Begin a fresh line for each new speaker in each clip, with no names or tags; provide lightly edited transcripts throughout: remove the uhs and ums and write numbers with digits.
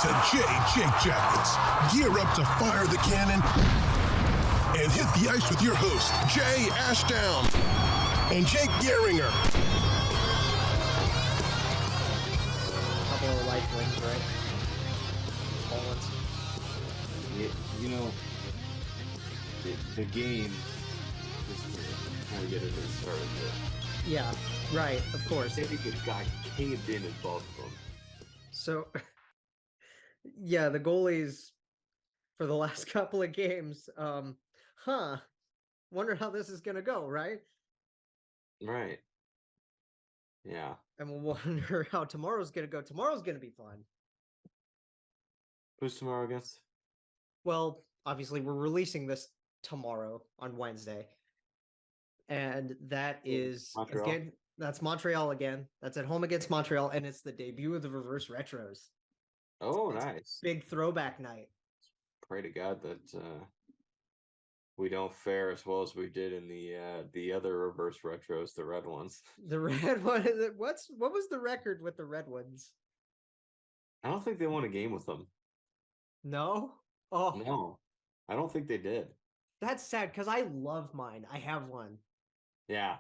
to Jake Jackets. Gear up to fire the cannon and hit the ice with your host, Jay Ashdown and Jake Gehringer.
Couple of life wings, right? All ones.
You know, the game, just before we get into the start of it.
Yeah, right, of course.
I think it got caved in both of them.
So, yeah, the goalies for the last couple of games, wonder how this is going to go, right?
Right. Yeah.
And we'll wonder how tomorrow's going to go. Tomorrow's going to be fun.
Who's tomorrow against?
Well, obviously, we're releasing this tomorrow on Wednesday. And that is,
Montreal?
again, that's Montreal again. That's at home against Montreal, and it's the debut of the reverse retros.
Oh,
It's
nice.
big throwback night.
Pray to God that we don't fare as well as we did in the other reverse retros, the red ones.
The red one, what was the record with the red ones?
I don't think they won a game with them.
No? Oh,
No, I don't think they did.
that's sad because I love mine. I have one.
Yeah.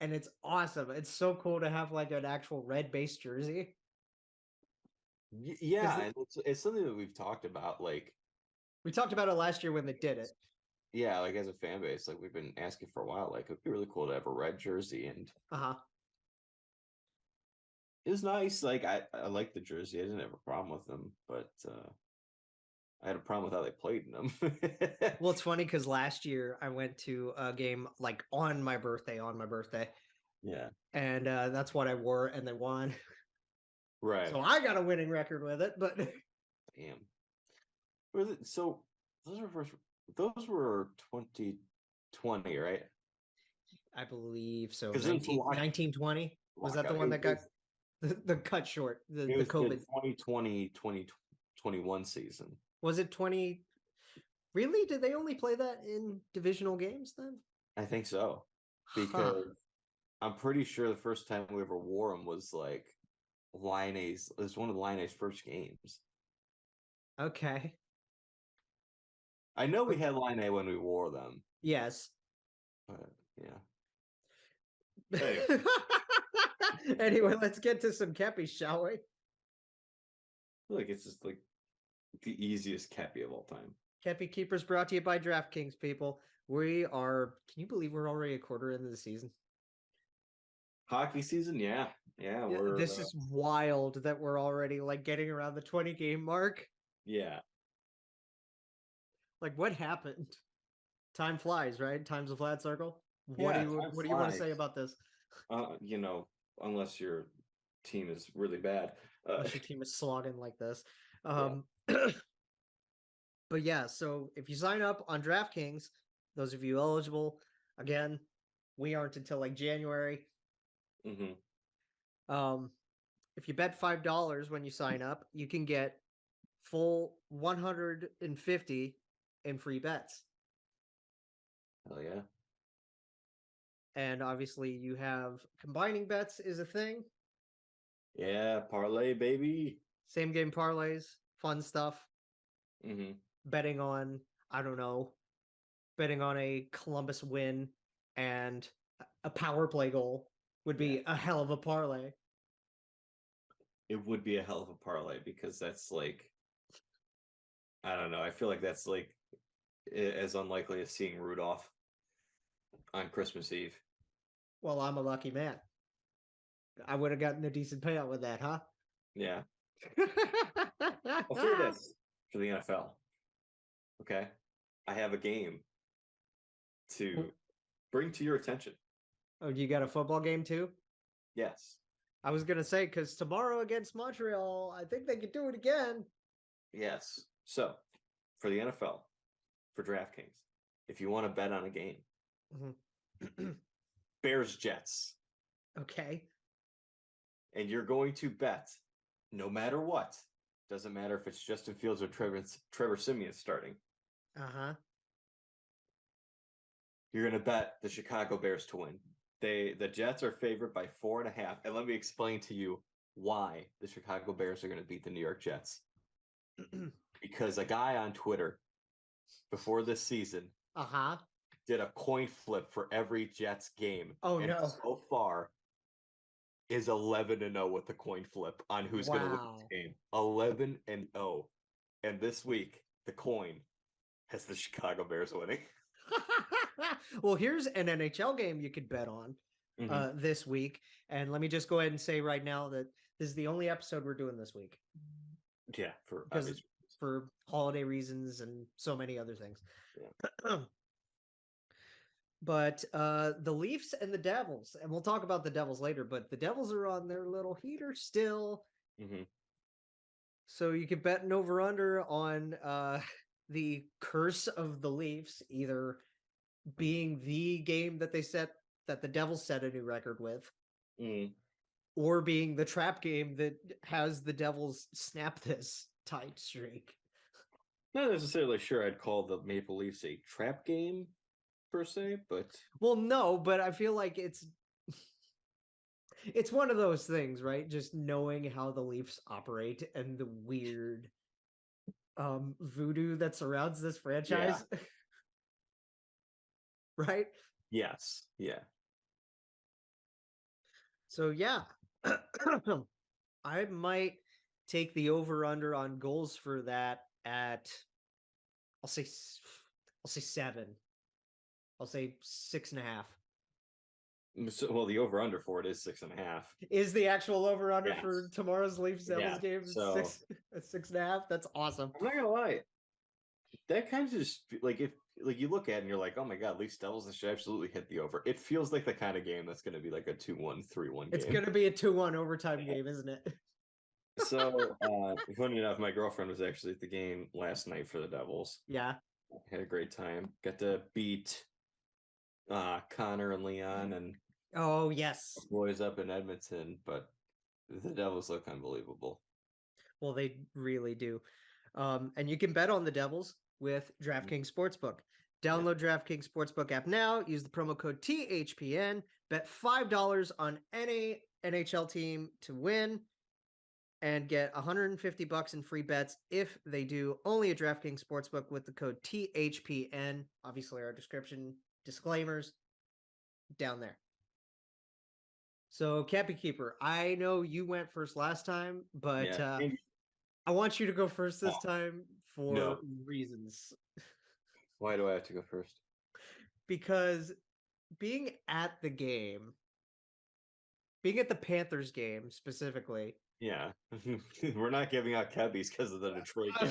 And it's awesome. It's so cool to have like an actual red base jersey.
Yeah, and it's something that we've talked about, like,
We talked about it last year when they did it.
yeah, like as a fan base, like we've been asking for a while, like it'd be really cool to have a red jersey, and
Uh-huh.
it was nice. Like I like the jersey. I didn't have a problem with them, but I had a problem with how they played in them.
Well, it's funny because last year I went to a game like on my birthday,
Yeah.
and that's what I wore, and they won.
Right.
So I got a winning record with it, but
Damn. So those were 2020, right?
I believe so.
'Cause it was
1920? Was that the
lockout.
one that got the cut short? The
It was
COVID.
the 2020-2021 season.
Was it 20? Really? Did they only play that in divisional games then?
I think so. Because I'm pretty sure the first time we ever wore them was like Line A's. It was one of Line A's first games.
Okay.
I know we had Line A when we wore them,
Yes.
but yeah. Hey.
Anyway, let's get to some Kepi, shall we?
I feel like it's just like the easiest Kepi of all time.
Kepi Keepers brought to you by DraftKings, people. We are, can you believe we're already a quarter into the season?
Hockey season, yeah. We're
This is wild that we're already like getting around the 20 game mark.
yeah.
Like, what happened? Time flies, right? Time's a flat circle.
Yeah,
What
time
do you want to say
flies.
about this?
You know, unless your team is really bad.
Unless your team is slogging like this.
Yeah.
But yeah, so if you sign up on DraftKings, those of you eligible, again, we aren't until like January.
Mm-hmm.
If you bet $5 when you sign up, you can get full 150 in free bets.
Hell yeah.
And obviously you have combining bets is a thing.
Yeah, parlay, baby.
Same game parlays, fun stuff.
Mm-hmm.
Betting on, I don't know, betting on a Columbus win and a power play goal would be a hell of a parlay.
It would be a hell of a parlay because that's like, I don't know. I feel like that's like as unlikely as seeing Rudolph on Christmas Eve.
Well, I'm a lucky man. I would have gotten a decent payout with that, huh?
Yeah. I'll say this for the NFL. Okay. I have a game to bring to your attention.
Oh, you got a football game too?
Yes.
I was going to say, because tomorrow against Montreal, I think they could do it again.
Yes. So, for the NFL, for DraftKings, if you want to bet on a game, Bears Jets.
Okay.
And you're going to bet no matter what. Doesn't matter if it's Justin Fields or Trevor Siemian starting.
Uh-huh.
You're going to bet the Chicago Bears to win. The Jets are favored by 4.5. And let me explain to you why the Chicago Bears are going to beat the New York Jets. Because a guy on Twitter before this season did a coin flip for every Jets game.
Oh,
and
no.
so far is 11-0 with the coin flip on who's going to win this game. 11-0. And this week, the coin has the Chicago Bears winning.
Well, here's an NHL game you could bet on this week. And let me just go ahead and say right now that this is the only episode we're doing this week.
Yeah,
for holiday reasons and so many other things. Yeah. But the Leafs and the Devils, and we'll talk about the Devils later, but the Devils are on their little heater still. So you could bet an over-under on the curse of the Leafs, either being the game that the Devils set a new record with, or being the trap game that has the Devils snap this tight streak.
Not necessarily sure I'd call the Maple Leafs a trap game per se, but
no, but I feel like it's one of those things, right? Just knowing how the Leafs operate and the weird voodoo that surrounds this franchise. Yeah. Right?
Yes. Yeah.
So yeah. I might take the over-under on goals for that at I'll say 7. I'll say 6.5.
So, well, the over-under for it is 6.5.
Is the actual over-under for tomorrow's Leafs Devils game
so
6.5? That's awesome.
I'm not gonna lie. That kind of just like if you look at it and you're like, oh my god, Leafs Devils, this should absolutely hit the over. It feels like the kind of game that's going to be like a 2-1, 3-1 game.
It's going to be a 2-1 overtime game, isn't it?
So, funny enough, my girlfriend was actually at the game last night for the Devils.
Yeah.
Had a great time. Got to beat Connor and Leon and
oh yes,
boys up in Edmonton, but the Devils look unbelievable.
Well, they really do. And you can bet on the Devils with DraftKings Sportsbook. Download DraftKings Sportsbook app now. Use the promo code THPN. Bet $5 on any NHL team to win and get $150 in free bets if they do. Only at DraftKings Sportsbook with the code THPN. Obviously, our description disclaimers down there. So, Kepi Keeper, I know you went first last time, but I want you to go first this time for reasons.
Why do I have to go first?
Because being at the game, being at the Panthers game specifically.
Yeah. We're not giving out Kepis because of the Detroit
game.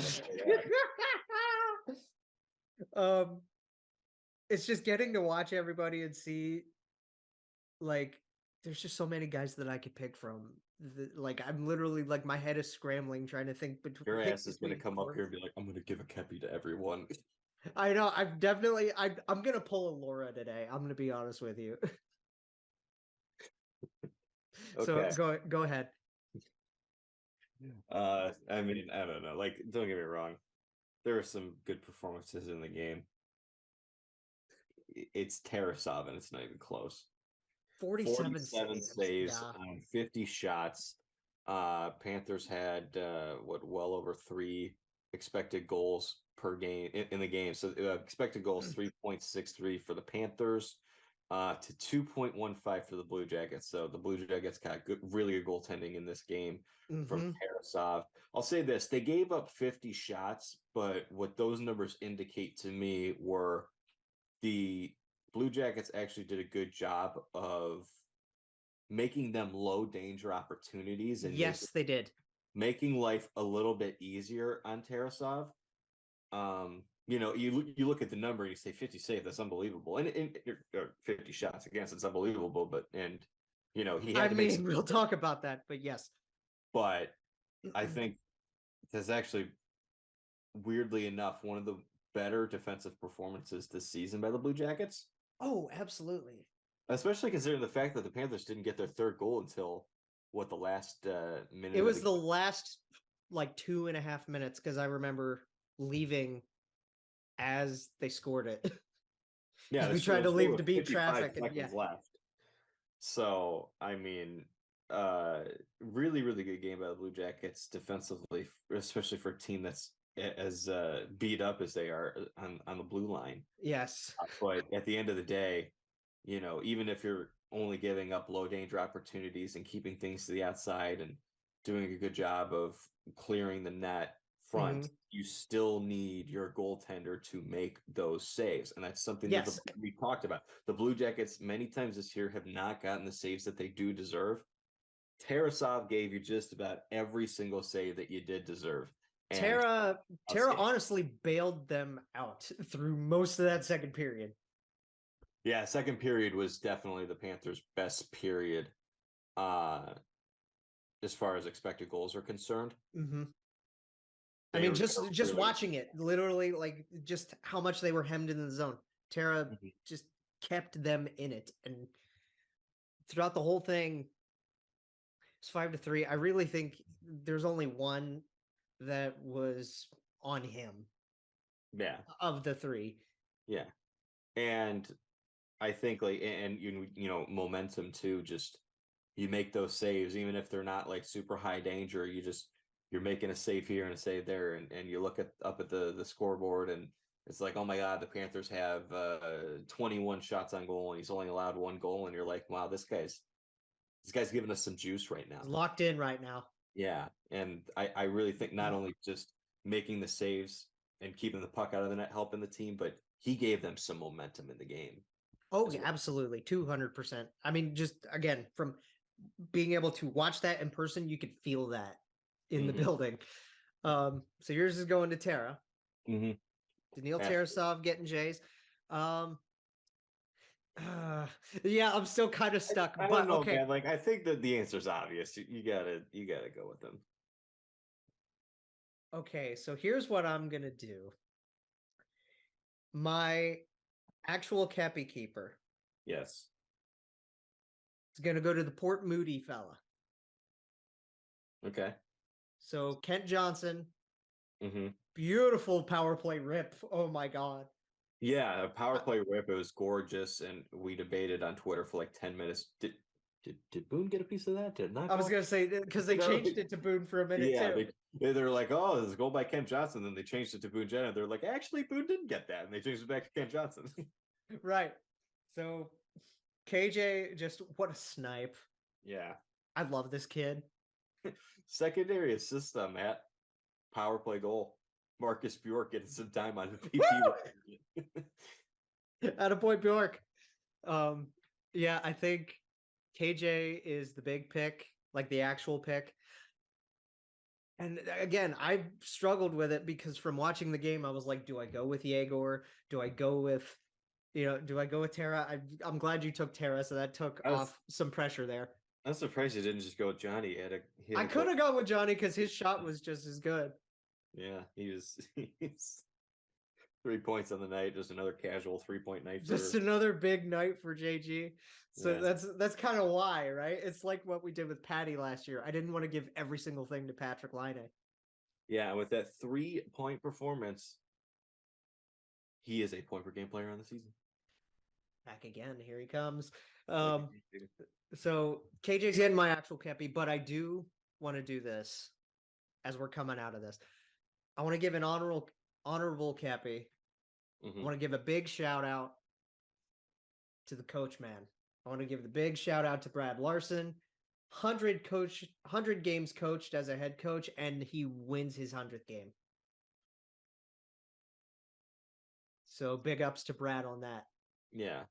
It's just getting to watch everybody and see, like, there's just so many guys that I could pick from. Like, I'm literally, like, my head is scrambling trying to think between.
Your ass is going to come up here and be like, I'm going to give a Kepi to everyone.
I know. I'm going to pull a Laura today. I'm going to be honest with you. Okay. So go ahead.
I mean, I don't know. Like, don't get me wrong. There were some good performances in the game. It's Tarasov, and it's not even close.
47
saves on 50 shots. Panthers had well over 3 expected goals per game in the game. So expected goals 3.63 for the Panthers to 2.15 for the Blue Jackets. So the Blue Jackets got really good goaltending in this game from Tarasov. I'll say this: they gave up 50 shots, but what those numbers indicate to me were the Blue Jackets actually did a good job of making them low danger opportunities. And
yes, they did.
Making life a little bit easier on Tarasov. You look at the number and you say 50 save, that's unbelievable. And 50 shots against, it's unbelievable. But he had
we'll talk about that, but yes.
But I think that's actually, weirdly enough, one of the better defensive performances this season by the Blue Jackets.
Oh, absolutely.
Especially considering the fact that the Panthers didn't get their third goal until the last minute.
It was the last 2.5 minutes, because I remember leaving as they scored it.
Yeah,
we tried to leave to beat traffic.
And left. So I mean, really, really good game by the Blue Jackets defensively, especially for a team that's as beat up as they are on the blue line.
Yes.
But at the end of the day, even if you're only giving up low danger opportunities and keeping things to the outside and doing a good job of clearing the net front, you still need your goaltender to make those saves. And that's something that we talked about. The Blue Jackets many times this year have not gotten the saves that they do deserve. Tarasov gave you just about every single save that you did deserve. And
Tara honestly bailed them out through most of that second period.
Yeah, second period was definitely the Panthers' best period as far as expected goals are concerned.
I mean, just watching it, literally, like just how much they were hemmed in the zone. Tara just kept them in it, and throughout the whole thing, it's 5-3. I really think there's only one that was on him.
Yeah,
of the three.
Yeah, and I think momentum too. Just you make those saves, even if they're not like super high danger. You're making a save here and a save there, and you look up at the scoreboard, and it's like, oh my God, the Panthers have 21 shots on goal, and he's only allowed one goal, and you're like, wow, this guy's giving us some juice right now.
He's locked in right now.
Yeah, and I really think not only just making the saves and keeping the puck out of the net, helping the team, but he gave them some momentum in the game.
Oh, yeah, absolutely. 200%. I mean, just again, from being able to watch that in person, you could feel that in the building. So yours is going to Tara. Daniil Tarasov getting Jays. Yeah, I'm still kind of stuck.
I don't know, okay. Man. Like, I think that the answer's obvious. You gotta go with them.
Okay, so here's what I'm gonna do. My actual Kepi Keeper.
Yes.
It's gonna go to the Port Moody fella.
Okay.
So Kent Johnson. Beautiful power play rip. Oh my God.
Yeah, a power play rip. It was gorgeous, and we debated on Twitter for like 10 minutes. Did Boone get a piece of that? Did not?
I was gonna say because they changed it to Boone for a minute too.
They're like, oh, this is a goal by Kent Johnson. Then they changed it to Boone Jenner. They're like, actually, Boone didn't get that, and they changed it back to Kent Johnson.
Right. So KJ, just what a snipe.
Yeah,
I love this kid.
Secondary assist on that power play goal. Marcus Bjork getting some time on the PP.
Attaboy Bjork. Yeah, I think KJ is the big pick, like the actual pick. And again, I've struggled with it because from watching the game, I was like, do I go with Yegor? Do I go with, do I go with Tara? I'm glad you took Tara, so that took off some pressure there.
I'm surprised you didn't just go with Johnny.
I could have gone with Johnny because his shot was just as good.
Yeah, he's 3 points on the night. Just another casual 3-point night.
Just another big night for JG. So that's kind of why, right? It's like what we did with Patty last year. I didn't want to give every single thing to Patrick Laine.
Yeah, with that 3-point performance, he is a point per game player on the season.
Back again. Here he comes. So KJ's getting my actual Kepi, but I do want to do this as we're coming out of this. I want to give an honorable Kepi. I want to give a big shout out to the coach man. I want to give the big shout out to Brad Larson. 100 games coached as a head coach, and he wins his 100th game. So big ups to Brad on that.
Yeah.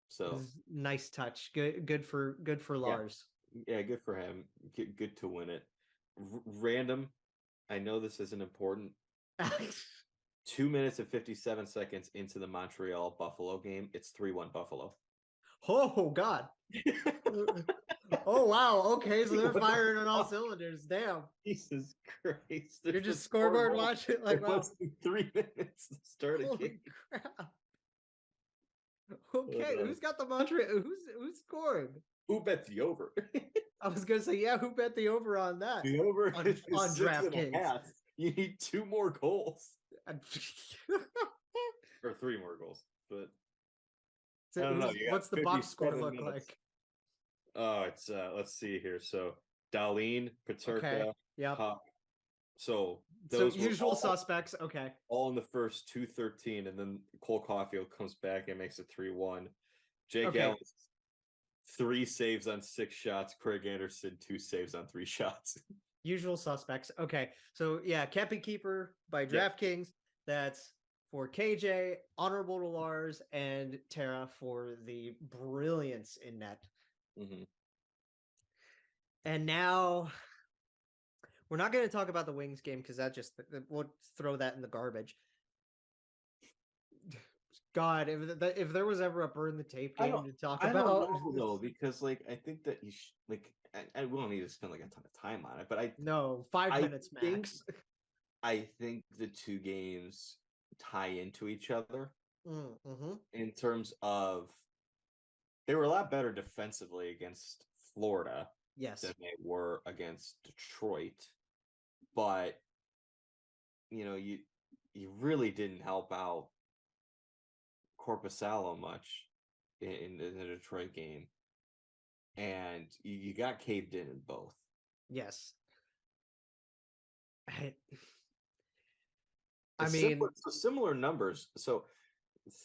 So
nice touch. Good for Lars.
Yeah, good for him. Good to win it. Random. I know this isn't important. 2 minutes and 57 seconds into the Montreal Buffalo game, it's 3-1 Buffalo.
Oh God. Oh wow. Okay, so they're firing on all cylinders. Damn.
Jesus Christ.
You're just scoreboard watching like wow.
3 minutes to start a game.
Crap. Okay, who's got the Montreal? Who's scoring?
Who bet the over?
I was gonna say, yeah, who bet the over on that?
The over
on DraftKings.
You need 2 more goals. Or 3 more goals. But
so I don't know. What's the box score look like?
Oh, it's let's see here. So Darlene,
Okay.
Paterka,
Yep.
Huck. So
So
those were
usual suspects. Okay.
all in the first 213, and then Cole Caulfield comes back and makes it 3-1. Jake
Okay.
Allen, 3 saves on 6 shots. Craig Anderson, 2 saves on 3 shots.
Usual suspects. Okay. So yeah, Kepi Keeper by
Yep.
DraftKings. That's for KJ, honorable to Lars, and Tara for the brilliance in net.
Mm-hmm.
And now we're not going to talk about the Wings game because we'll throw that in the garbage. God, if there was ever a burn the tape game to talk
I
about,
don't know though, because like I think that I won't need to spend like a ton of time on it, but
no, 5
I
minutes
think
max.
I think the two games tie into each other
Mm-hmm.
in terms of they were a lot better defensively against Florida
Yes.
than they were against Detroit, but you really didn't help out Corpusalo much in the Detroit game, and you got caved in both.
Yes. I mean,
similar numbers. So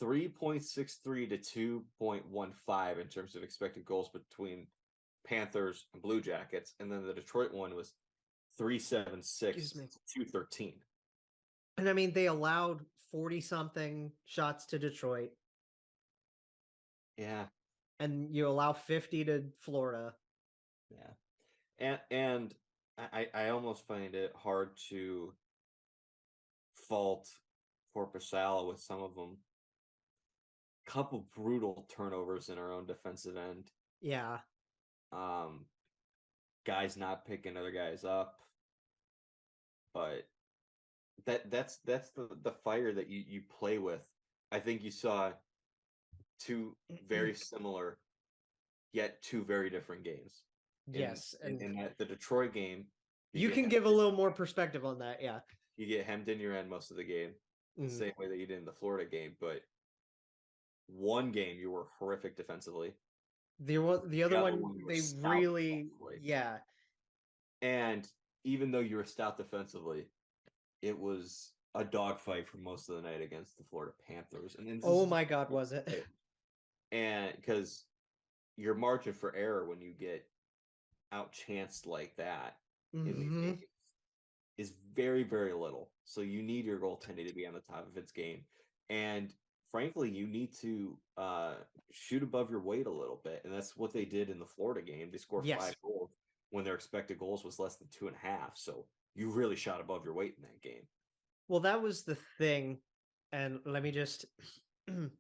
3.63 to 2.15 in terms of expected goals between Panthers and Blue Jackets, and then the Detroit one was 3.76 to 2.13.
And I mean, they allowed 40 something shots to Detroit.
Yeah.
And you allow 50 to Florida.
Yeah. And I almost find it hard to fault Corpusalo with some of them. Couple brutal turnovers in our own defensive end.
Yeah.
Guys not picking other guys up. But that's the fire that you play with. I think you saw two very similar yet two very different games.
Yes.
In that the Detroit game,
you can give a little more perspective on that. Yeah.
You get hemmed in your end most of the game, the same way that you did in the Florida game. But one game you were horrific defensively.
The other one they really, yeah.
And even though you were stout defensively, it was a dogfight for most of the night against the Florida Panthers. And
oh my God, was it?
And because your margin for error when you get outchanced like that in these games is very, very little. So you need your goaltending to be on the top of its game. And frankly, you need to shoot above your weight a little bit. And that's what they did in the Florida game. They scored 5 goals when their expected goals was less than 2.5. So you really shot above your weight in that game.
Well, that was the thing. And let me just let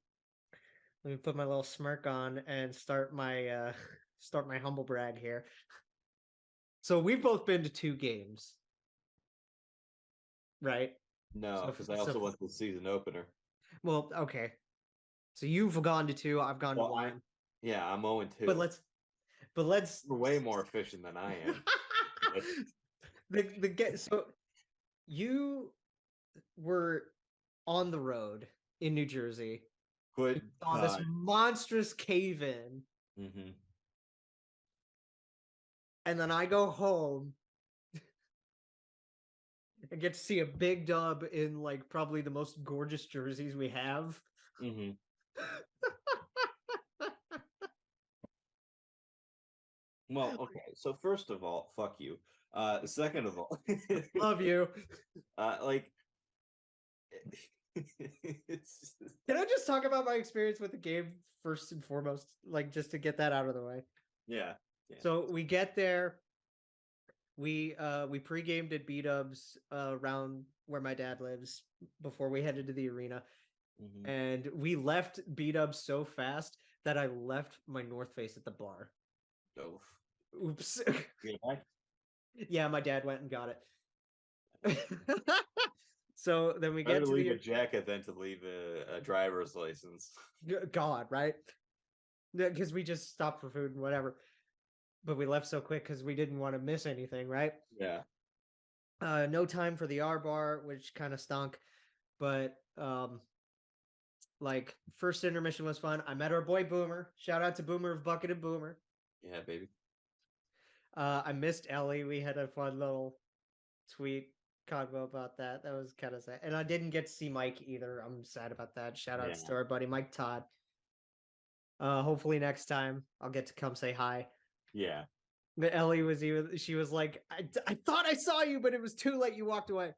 me put my little smirk on and start my humble brag here. So we've both been to 2 games. Right?
No, because I also went to the season opener.
Well, okay. So you've gone to 2, I've gone to 1.
Yeah, I'm 0-2.
But let's
We're way more efficient than I am.
So you were on the road in New Jersey. On this monstrous cave-in.
Mm-hmm.
And then I go home and get to see a big dub in like probably the most gorgeous jerseys we have.
Mm-hmm. Well, okay. So first of all, fuck you. Second of all,
love you. Can I just talk about my experience with the game first and foremost, like just to get that out of the way?
Yeah.
So we get there. We pre-gamed at B-Dubs around where my dad lives before we headed to the arena. Mm-hmm. And we left B-Dubs so fast that I left my North Face at the bar.
Oh.
Oops. Yeah, my dad went and got it. So then we get to
leave a jacket than to leave a driver's license.
God, right? Because we just stopped for food and whatever. But we left so quick because we didn't want to miss anything, right?
Yeah.
No time for the R bar, which kind of stunk. But like first intermission was fun. I met our boy Boomer. Shout out to Boomer of Bucket and Boomer.
Yeah, baby.
I missed Ellie. We had a fun little tweet convo about that. That was kind of sad. And I didn't get to see Mike either. I'm sad about that. Shout outs to our buddy Mike Todd. Hopefully next time I'll get to come say hi.
Yeah.
But Ellie she was like, I thought I saw you, but it was too late. You walked away.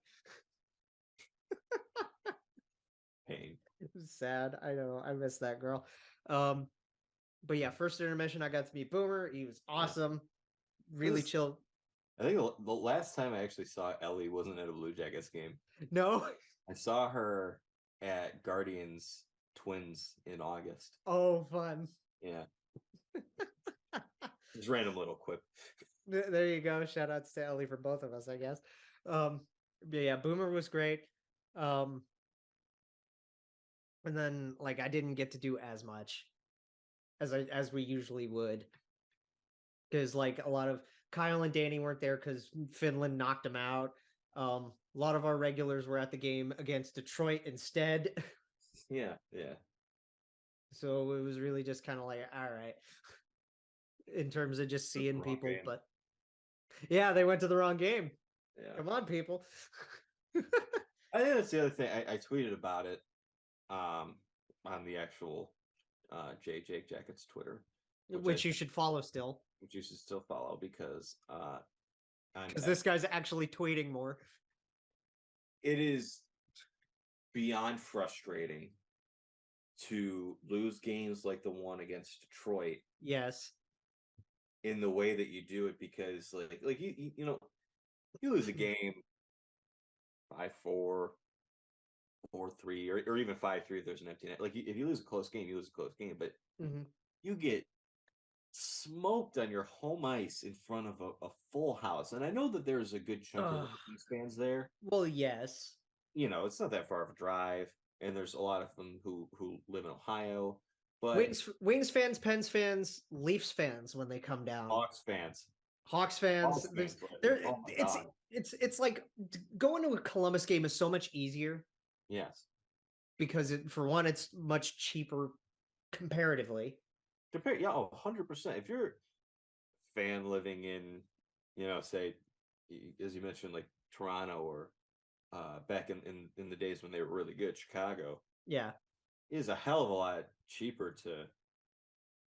Pain.
It was sad. I know. I miss that girl. But yeah, first intermission, I got to meet Boomer. He was awesome. Really chill.
I think the last time I actually saw Ellie wasn't at a Blue Jackets game.
No.
I saw her at Guardians Twins in August.
Oh, fun.
Yeah. Just random little quip.
There you go. Shout outs to Ellie for both of us, I guess. But yeah, Boomer was great. And then like I didn't get to do as much as we usually would. Because like a lot of Kyle and Danny weren't there because Finland knocked them out. A lot of our regulars were at the game against Detroit instead.
Yeah.
So it was really just kind of like, all right, in terms of just seeing people.
Game.
But yeah, they went to the wrong game.
Yeah.
Come on, people.
I think that's the other thing. I tweeted about it on the actual Jake Jackets Twitter.
Which you should follow still.
Which you should still follow because
this guy's actually tweeting more.
It is beyond frustrating to lose games like the one against Detroit.
Yes.
In the way that you do it, because like you know, you lose a game 5-4, 4-3, or even 5-3 if there's an empty net. Like if you lose a close game, you lose a close game, but you get smoked on your home ice in front of a full house. And I know that there's a good chunk of Vikings fans there.
Well, yes.
You know, it's not that far of a drive, and there's a lot of them who live in Ohio. But
Wings fans, Pens fans, Leafs fans when they come down.
Hawks fans.
It's like going to a Columbus game is so much easier.
Yes.
Because for one, it's much cheaper comparatively.
100%. If you're a fan living in, you know, say, as you mentioned, like Toronto or back in the days when they were really good, Chicago.
Yeah.
It is a hell of a lot cheaper to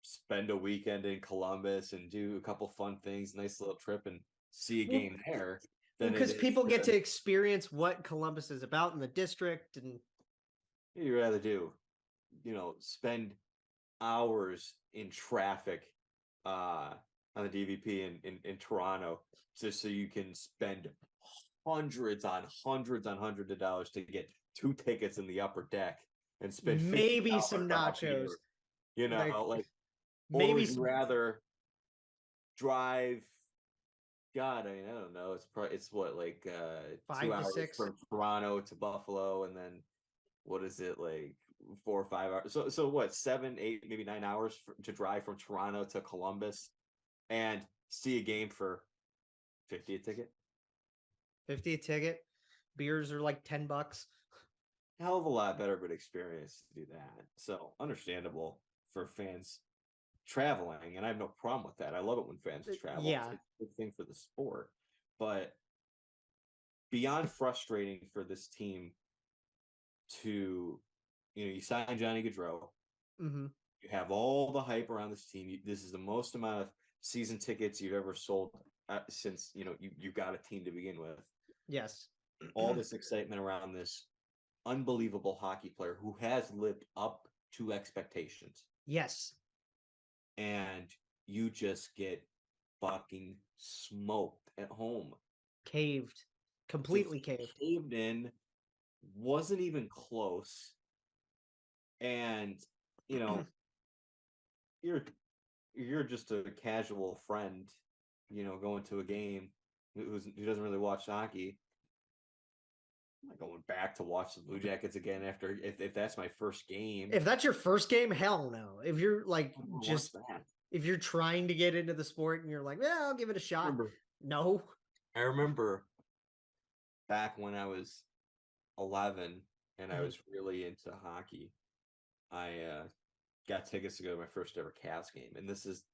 spend a weekend in Columbus and do a couple fun things, nice little trip, and see a game there.
Because people get to experience what Columbus is about in the district, and
you'd rather do, you know, spend hours in traffic on the DVP in Toronto just so you can spend hundreds on hundreds of dollars to get 2 tickets in the upper deck and spend
maybe some nachos.
You know, like maybe would you rather drive. God, I mean, I don't know. It's what, like 2 hours from Toronto to Buffalo, and then what is it, like 4 or 5 hours? So what, 7, 8, maybe 9 hours to drive from Toronto to Columbus and see a game for $50 a ticket?
$50 a ticket. Beers are like $10.
Hell of a lot better of an experience to do that. So understandable for fans traveling, and I have no problem with that. I love it when fans travel.
Yeah,
it's a good thing for the sport. But beyond frustrating for this team to, you know, you sign Johnny Gaudreau, you have all the hype around this team. This is the most amount of season tickets you've ever sold since, you know, you got a team to begin with.
Yes.
All this excitement around this unbelievable hockey player who has lived up to expectations.
Yes.
And you just get fucking smoked at home.
Caved. Completely caved.
Caved in. Wasn't even close. And, you know, you're just a casual friend, you know, going to a game who doesn't really watch hockey. I'm not going back to watch the Blue Jackets again after if that's my first game.
If that's your first game, hell no. If you're like if you're trying to get into the sport and you're like, yeah, I'll give it a shot. No.
I remember back when I was 11 and I was really into hockey. I got tickets to go to my first ever Cavs game, and this is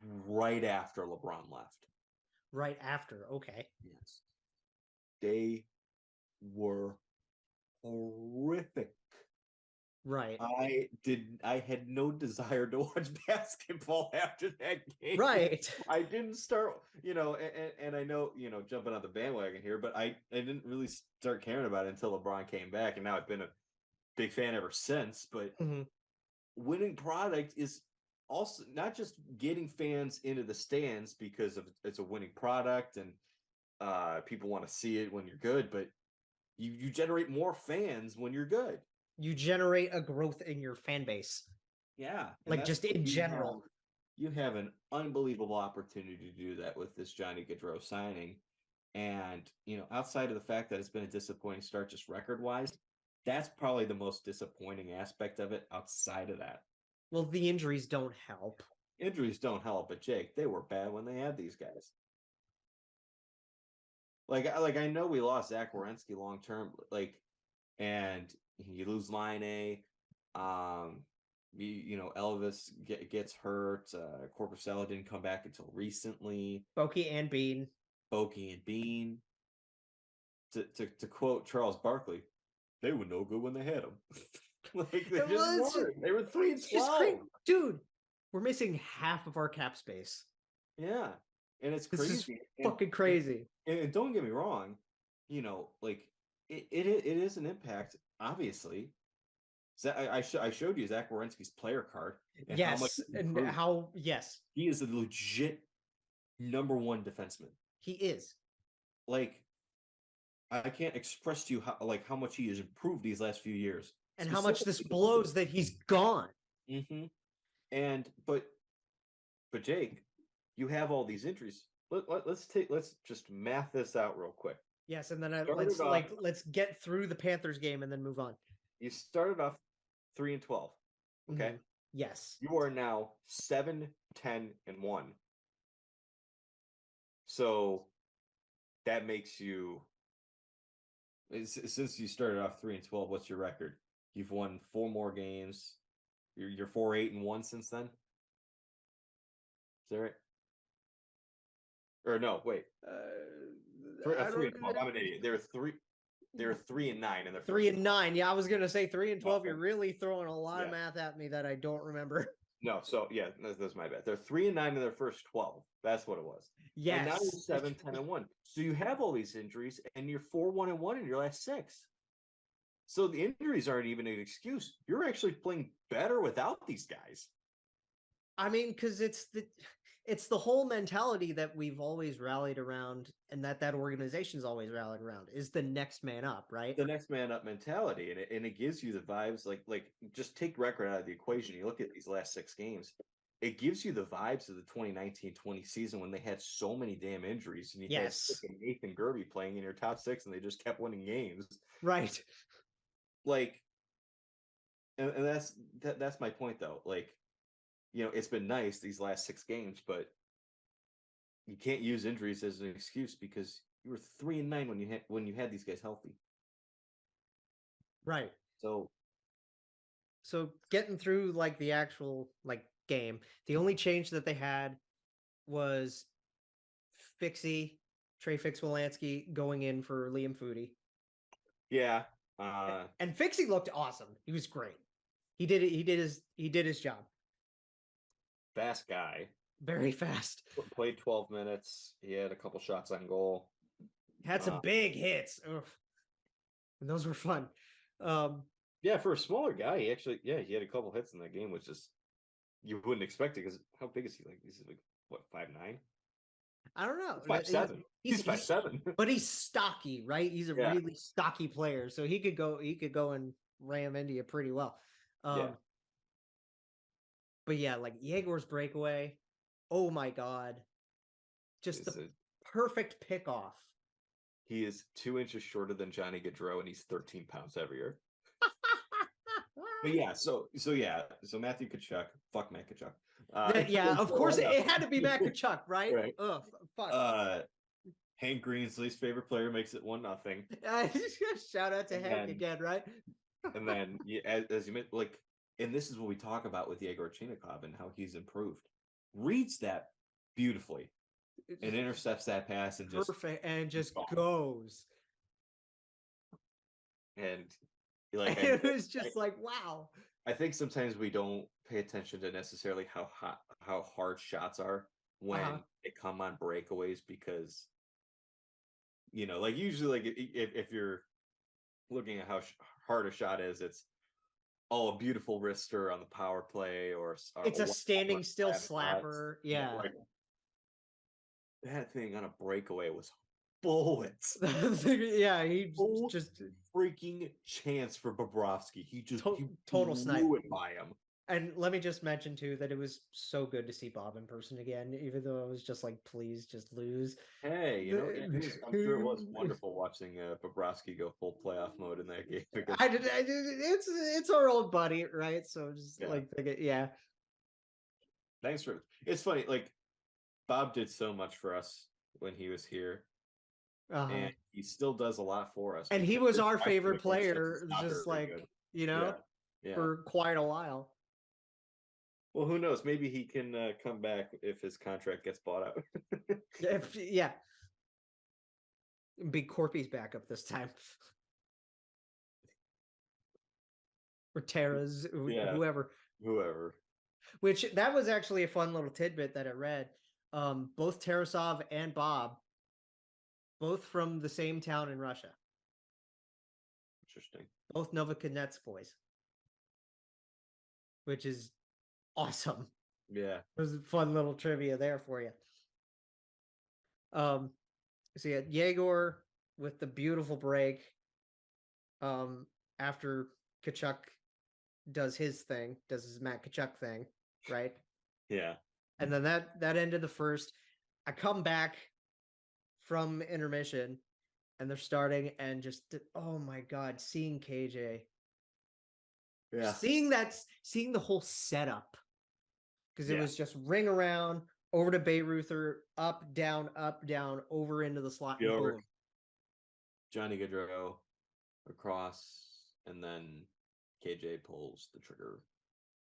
right after LeBron left.
Right after. Okay.
Yes. They were horrific.
Right.
I had no desire to watch basketball after that game.
Right.
I didn't start, and I know, jumping on the bandwagon here, but I didn't really start caring about it until LeBron came back, and now I've been a big fan ever since. But winning product is also not just getting fans into the stands because of it's a winning product and people want to see it when you're good, but you generate more fans when you're good.
You generate a growth in your fan base.
Yeah.
Like just in general.
You have an unbelievable opportunity to do that with this Johnny Gaudreau signing. And, outside of the fact that it's been a disappointing start just record-wise, that's probably the most disappointing aspect of it outside of that.
Well, the injuries don't help.
Injuries don't help, but Jake, they were bad when they had these guys. Like I know we lost Zach Werenski long-term, and you lose Line A. Elvis gets hurt. Corpusella didn't come back until recently.
Bokey and Bean.
To quote Charles Barkley, they were no good when they had them. They were 3-12.
Dude, we're missing half of our cap space.
Yeah, and it's crazy.
Fucking crazy.
And don't get me wrong, it is an impact. Obviously, I showed you Zach Werenski's player card. And
yes,
he is a legit number one defenseman.
He is.
I can't express to you how much he has improved these last few years,
and how much this blows that he's gone.
Mm-hmm. But Jake, you have all these injuries. Let's just math this out real quick.
Yes, and then let's get through the Panthers game and then move on.
You started off 3-12. Okay.
Mm-hmm. Yes.
You are now 7-10-1. So that makes you, since you started off 3-12, what's your record? You've won 4 more games. You're 4-8-1 since then. Is that right? Or no, wait. 3-12. I'm an idiot. They're 3-9 in their
3-9. Yeah, I was gonna say 3-12. Okay. You're really throwing a lot of math at me that I don't remember.
No, so yeah, that's my bad. They're 3-9 in their first 12. That's what it was.
Yes.
And now you're 7-10-1. So you have all these injuries, and you're 4-1-1 in your last 6. So the injuries aren't even an excuse. You're actually playing better without these guys.
I mean, because it's the whole mentality that we've always rallied around, and that organization's always rallied around, is the next man up, right?
The next man up mentality, and it gives you the vibes. Like just take record out of the equation. You look at these last 6 games. It gives you the vibes of the 2019-20 season when they had so many damn injuries, and you had Nathan Gerby playing in your top 6, and they just kept winning games.
Right.
And that's my point, though. It's been nice these last 6 games, but you can't use injuries as an excuse because you were 3-9 when you had these guys healthy.
Right.
So
getting through the actual game, the only change that they had was Trey Fix-Wolansky going in for Liam Foudy.
Yeah.
And Fixie looked awesome. He was great. He did it. He did his job.
Fast guy.
Very fast.
Played 12 minutes. He had a couple shots on goal.
Had some big hits. Ugh. And those were fun.
Yeah, for a smaller guy, he had a couple hits in that game, which is you wouldn't expect it because how big is he? He's what, 5'9"?
I don't know.
5'7". He's 5'7".
But he's stocky, right? He's a really stocky player, so he could go and ram into you pretty well. But yeah, Yegor's breakaway. Oh my God. Just the perfect pickoff.
He is 2 inches shorter than Johnny Gaudreau, and he's 13 pounds heavier. But yeah, so Matthew Tkachuk, fuck Matt Tkachuk.
Yeah, of course it had to be Matt Tkachuk, right?
Right.
Ugh, fuck.
Hank Green's least favorite player makes it 1-0.
Shout out to Hank again, right?
And then, as you mentioned, and this is what we talk about with Yegor Chinakhov and how he's improved. reads that beautifully and intercepts that pass and just
perfect and just
gone.
goes.
And like
It was just like, wow.
I think sometimes we don't pay attention to necessarily how hard shots are when they come on breakaways, because like usually, like if you're looking at how hard a shot is, it's a beautiful wrister on the power play, or
it's a standing still slapper. Yeah.
Like, that thing on a breakaway was bullets.
Yeah, he just
freaking chance for Bobrovsky. He just
total snipe
it by him.
And let me just mention too that it was so good to see Bob in person again, even though I was just like, please just lose.
Hey, I'm sure it was wonderful watching Bobrovsky go full playoff mode in that game. Because
it's our old buddy, right? So just
Thanks for. It's funny, like Bob did so much for us when he was here, and he still does a lot for us.
And he was our favorite player, just like for quite a while.
Well, who knows? Maybe he can come back if his contract gets bought out.
Be Corpy's backup this time. Or Tara's, whoever. Which that was actually a fun little tidbit that I read. Both Tarasov and Bob, both from the same town in Russia.
Interesting.
Both Novokuznetsk boys. Which is awesome.
Yeah.
It was a fun little trivia there for you. So yeah, Yegor with the beautiful break. After Tkachuk does his Matt Tkachuk thing, right?
Yeah.
And then that ended the first. I come back from intermission and they're starting, and just, oh my God, seeing KJ.
Yeah.
Seeing the whole setup. Because it was just ring around, over to Bayreuther, up, down, over into the slot.
Bjork, Johnny Gaudreau across, and then KJ pulls the trigger.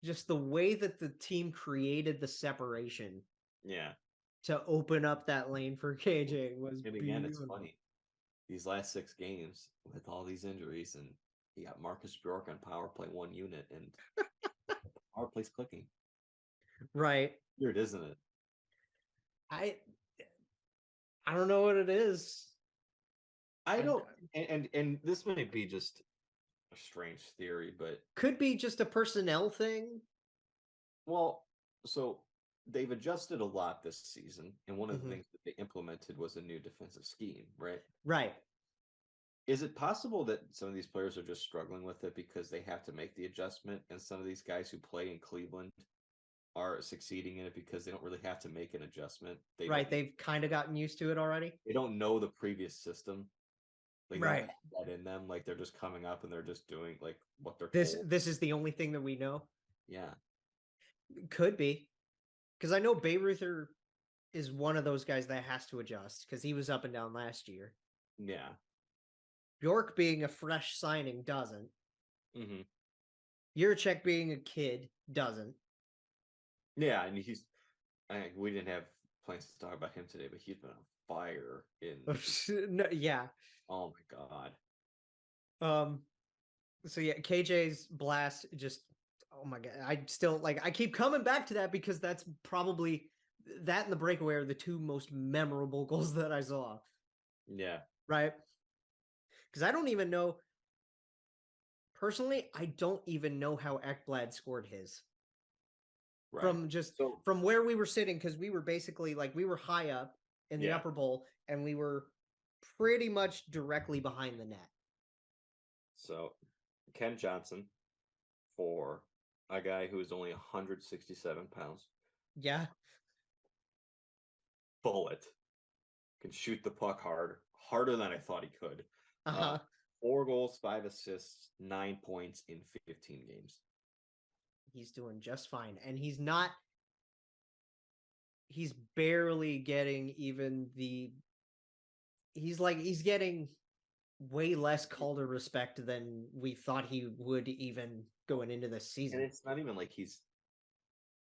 Just the way that the team created the separation.
Yeah.
To open up that lane for KJ was
and again, beautiful. It's funny. These last 6 games with all these injuries, and you got Marcus Bjork on power play 1 unit, and power play's clicking.
Right.
Weird, isn't it?
I don't know what it is.
I don't, and this might be just a strange theory, but
could be just a personnel thing.
Well, so they've adjusted a lot this season, and one of the things that they implemented was a new defensive scheme, right?
Right.
Is it possible that some of these players are just struggling with it because they have to make the adjustment, and some of these guys who play in Cleveland are succeeding in it because they don't really have to make an adjustment?
They've kind of gotten used to it already.
They don't know the previous system. Like,
right.
They don't have that in them. Like, they're just coming up and they're just doing like what they're
told. This is the only thing that we know.
Yeah.
Could be. Because I know Bayreuther is one of those guys that has to adjust because he was up and down last year.
Yeah.
Bjork being a fresh signing doesn't.
Mm-hmm.
Juracek being a kid doesn't.
Yeah, and we didn't have plans to talk about him today, but he's been on fire in.
No, yeah.
Oh my God.
So yeah, KJ's blast just. Oh my God. I keep coming back to that because that's probably that and the breakaway are the 2 most memorable goals that I saw.
Yeah.
Right. Because I don't even know. Personally, I don't even know how Ekblad scored his. Right. From where we were sitting, because we were basically we were high up in the upper bowl and we were pretty much directly behind the net.
So Ken Johnson for a guy who is only 167 pounds.
Yeah.
Bullet. Can shoot the puck harder than I thought he could. 4 goals, 5 assists, 9 points in 15 games.
He's doing just fine. And he's barely getting even he's getting way less Calder respect than we thought he would even going into this season.
And it's not even like he's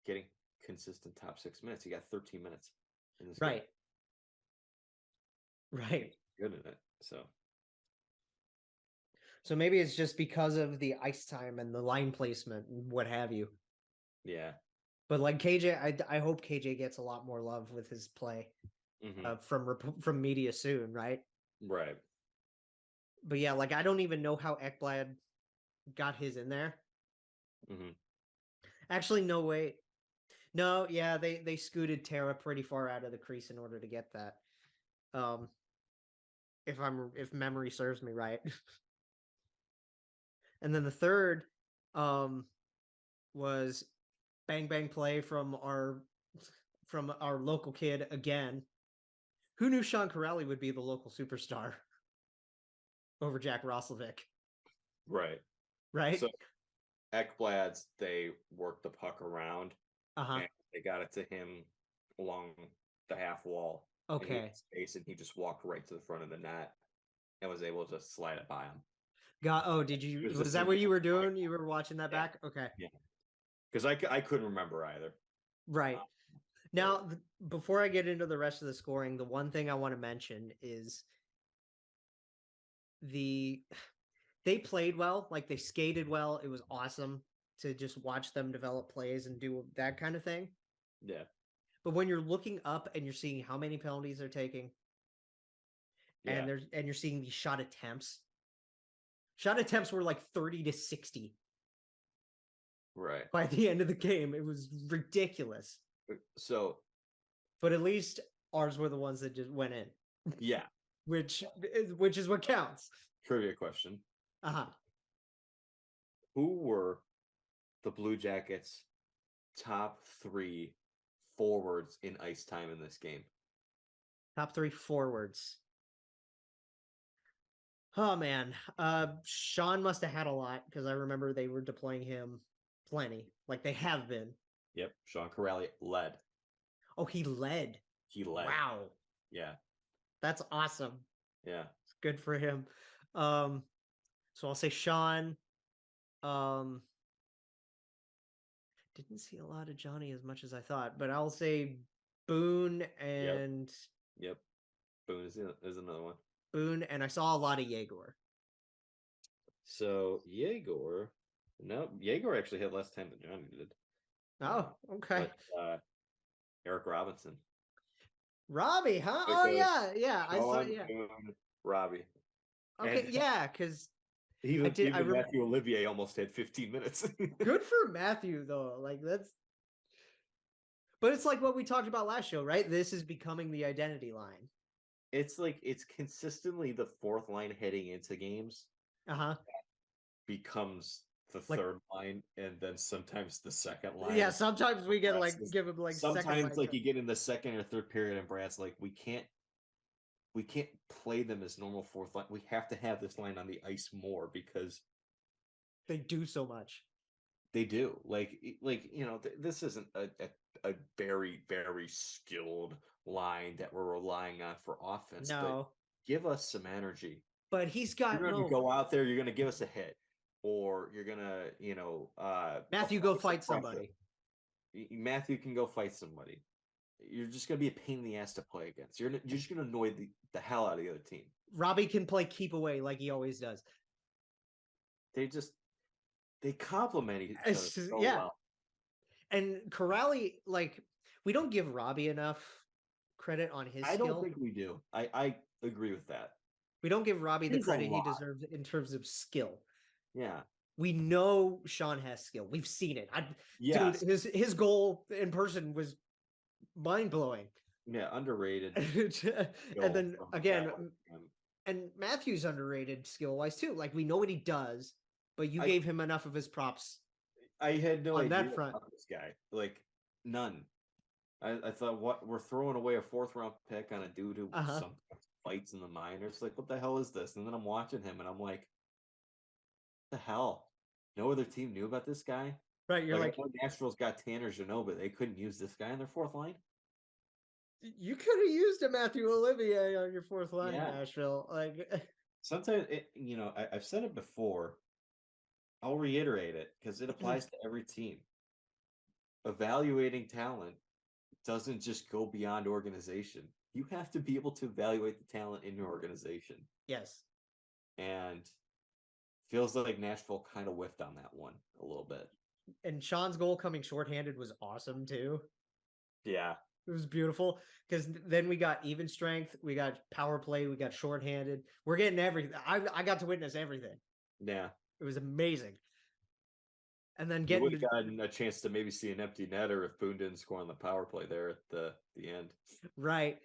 getting consistent top 6 minutes. He got 13 minutes in this
Right.
game.
Right.
Good in it.
So maybe it's just because of the ice time and the line placement and what have you.
Yeah.
But like KJ, I hope KJ gets a lot more love with his play from media soon, right?
Right.
But yeah, like I don't even know how Ekblad got his in there. Actually, no, wait. No, yeah, they scooted Tara pretty far out of the crease in order to get that. If memory serves me right. And then the third was bang bang play from our local kid again. Who knew Sean Corelli would be the local superstar over Jack Roslovic?
Right.
Right.
So Ekblad's, they worked the puck around and they got it to him along the half wall.
Okay.
Space, and he just walked right to the front of the net and was able to slide it by him.
Did you? Was that what you were doing? You were watching that back? Okay.
Yeah. Because I couldn't remember either.
Right. Now, before I get into the rest of the scoring, the one thing I want to mention is they played well, like they skated well. It was awesome to just watch them develop plays and do that kind of thing.
Yeah.
But when you're looking up and you're seeing how many penalties they're taking, and you're seeing these shot attempts were like 30 to 60.
Right.
By the end of the game, it was ridiculous.
So,
but at least ours were the ones that just went in.
Yeah.
which is what counts.
Trivia question. Who were the Blue Jackets' top 3 forwards in ice time in this game?
Top 3 forwards. Oh man, Sean must have had a lot because I remember they were deploying him plenty, like they have been.
Yep, Sean Corelli led.
Oh, he led. Wow.
Yeah.
That's awesome.
Yeah.
It's good for him. So I'll say Sean. Didn't see a lot of Johnny as much as I thought, but I'll say Boone and
Yep. Boone is another one.
Boone, and I saw a lot of Yegor.
So Yegor actually had less time than Johnny did.
Oh, okay.
But, Eric Robinson.
Robbie, huh? Oh yeah. I saw
Robbie.
Okay,
and
yeah, because
Matthew Olivier almost had 15 minutes.
Good for Matthew though. Like but it's like what we talked about last show, right? This is becoming the identity line.
It's like it's consistently the fourth line heading into games. Becomes the third line, and then sometimes the second line.
Yeah, sometimes we get give him
sometimes you get in the second or third period, and Brad's like, we can't play them as normal fourth line. We have to have this line on the ice more because
they do so much.
They do. This isn't a very, very skilled line that we're relying on for offense.
No.
But give us some energy.
But he's got
you're gonna go out there, you're gonna give us a hit. Or you're gonna,
Matthew, go fight somebody.
Matthew can go fight somebody. You're just gonna be a pain in the ass to play against. You're just gonna annoy the hell out of the other team.
Robbie can play keep away like he always does.
They complement each other so well.
And Corrali, we don't give Robbie enough credit on his skill.
I don't think we do. I agree with that.
We don't give Robbie the credit he deserves in terms of skill.
Yeah.
We know Sean has skill. We've seen it.
Yes.
Dude, his goal in person was mind-blowing.
Yeah, underrated.
And then again, and Matthew's underrated skill-wise too. Like we know what he does, but you gave him enough of his props.
I had no idea
that front.
About this guy. None. I thought we're throwing away a 4th round pick on a dude who sometimes fights in the minors. What the hell is this? And then I'm watching him and I'm like, the hell? No other team knew about this guy?
Right, you're like
Nashville's got Tanner Jeannot, but they couldn't use this guy in their 4th line?
You could have used a Matthew Olivier on your 4th line in Nashville.
Sometimes, I've said it before. I'll reiterate it because it applies to every team. evaluating talent doesn't just go beyond organization. You have to be able to evaluate the talent in your organization.
Yes.
And feels like Nashville kind of whiffed on that one a little bit.
And Sean's goal coming shorthanded was awesome too.
Yeah.
It was beautiful because then we got even strength, we got power play, we got shorthanded. We're getting everything. I got to witness everything.
Yeah.
It was amazing. And then
You would have gotten a chance to maybe see an empty netter if Boone didn't score on the power play there at the end.
Right.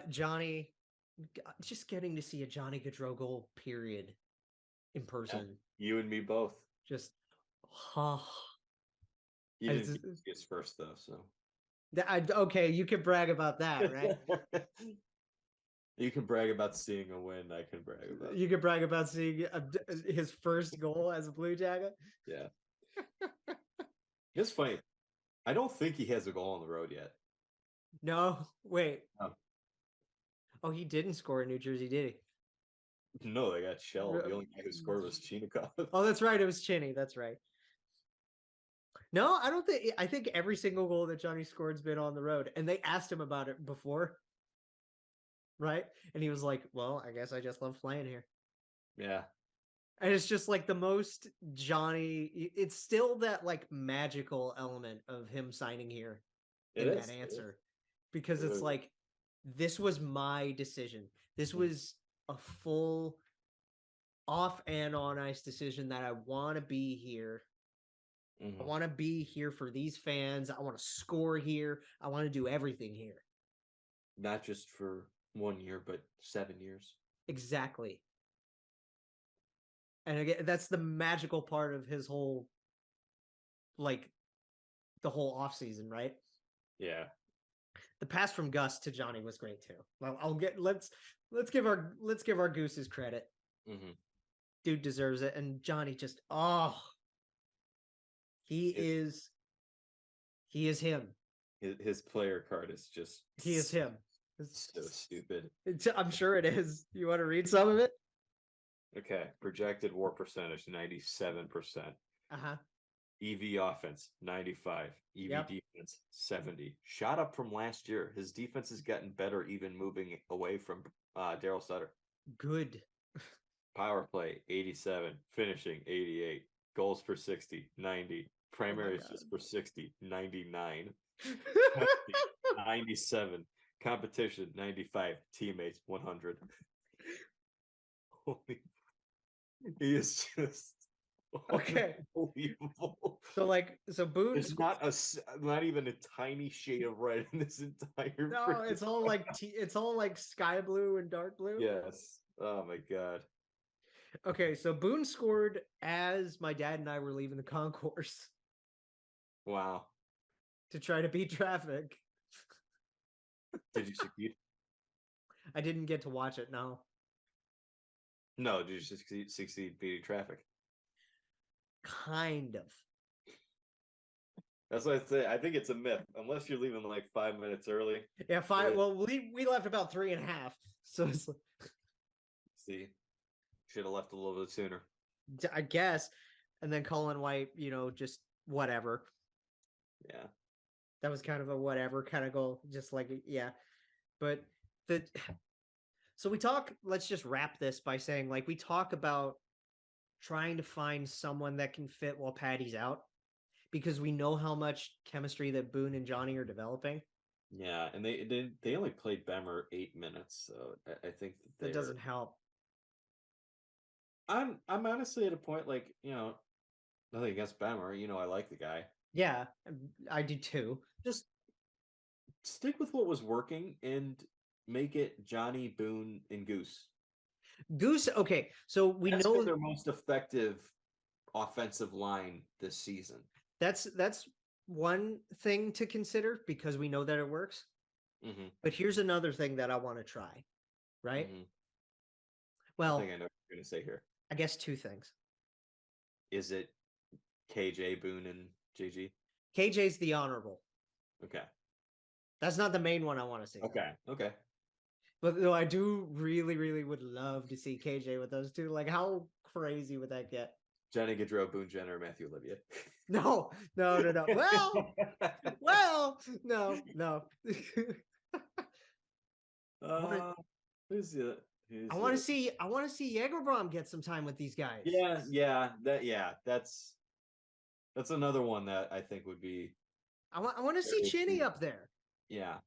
Johnny, just getting to see a Johnny Gaudreau goal, period, in person.
Yeah, you and me both.
Just,
He didn't see his first though, so.
Okay, you can brag about that, right?
You can brag about seeing a win. I can brag about.
You can brag about seeing his first goal as a Blue Jacket.
Yeah. It's funny. I don't think he has a goal on the road yet.
No, wait.
Oh.
Oh, he didn't score in New Jersey, did he?
No, they got shelled. The only guy who scored was Chinikov.
Oh, that's right. It was Chinny. That's right. No, I don't think. I think every single goal that Johnny scored's been on the road, and they asked him about it before, right? And he was like, "Well, I guess I just love playing here."
Yeah.
And it's just like the most Johnny. It's still that like magical element of him signing here in that answer, because it's like, this was my decision. This was a full off and on ice decision that I want to be here.
Mm-hmm.
I want to be here for these fans. I want to score here. I want to do everything here.
Not just for 1 year, but 7 years.
Exactly. And again, that's the magical part of his whole, like, the whole offseason, right?
Yeah.
The pass from Gus to Johnny was great too. Well, let's give our Gooses credit.
Mm-hmm.
Dude deserves it, and Johnny just he is him.
His player card is just
he is him.
It's so stupid.
I'm sure it is. You want to read some of it?
Okay. Projected WAR percentage 97%.
Uh-huh.
EV offense 95. EV defense 70. Shot up from last year. His defense has gotten better, even moving away from Daryl Sutter.
Good.
Power play 87. Finishing 88. Goals per 60 90. Primary assists per 60 99. 97. Competition 95. Teammates 100. Holy, he is just
okay.
Unbelievable.
So Boone.
There's not even a tiny shade of red in this entire.
No, it's all like sky blue and dark blue.
Yes. Oh my god.
Okay, so Boone scored as my dad and I were leaving the concourse.
Wow.
To try to beat traffic.
Did you succeed?
I didn't get to watch it, no.
No, did you succeed beating traffic?
Kind of.
That's what I say. I think it's a myth, unless you're leaving like 5 minutes early.
Yeah, 5. Well, we left about 3.5. So it's like...
See, should have left a little bit sooner.
I guess. And then Colin White, just whatever.
Yeah.
That was kind of a whatever kind of goal. Just like, yeah. But so let's just wrap this by saying, like, we talk about trying to find someone that can fit while Patty's out, because we know how much chemistry that Boone and Johnny are developing.
Yeah, and they only played Bemmer 8 minutes, so I think that
doesn't help.
I'm honestly at a point, like, nothing against Bemmer. I like the guy.
Yeah, I do too.
Just stick with what was working and make it Johnny, Boone, and Goose.
Goose, okay. So
That's been their most effective offensive line this season.
That's one thing to consider, because we know that it works.
Mm-hmm.
But here's another thing that I want to try. Right?
Mm-hmm.
Well,
I think I know what you're going to say here.
I guess 2 things.
Is it KJ, Boone, and JG?
KJ's the honorable.
Okay.
That's not the main one I want to see.
Okay.
But though I do really, really would love to see KJ with those two. Like, how crazy would that get?
Johnny Gaudreau, Boone Jenner, Matthew Olivia.
No. Well, no.
Who's the?
I want to see Jagerbrom get some time with these guys.
That's another one that I think would be.
I want to see Chinny up there.
Yeah.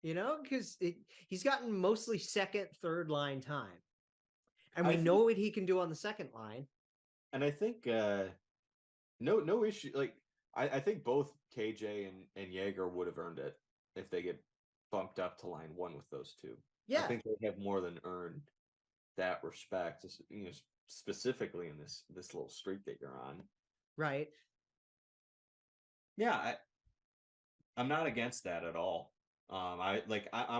Because he's gotten mostly second, third line time. And we know what he can do on the second line.
And I think no issue. Like I think both KJ and Jagger would have earned it if they get bumped up to line one with those two.
Yeah.
I think they have more than earned that respect, specifically in this little streak that you're on.
Right.
Yeah, I'm not against that at all. I'm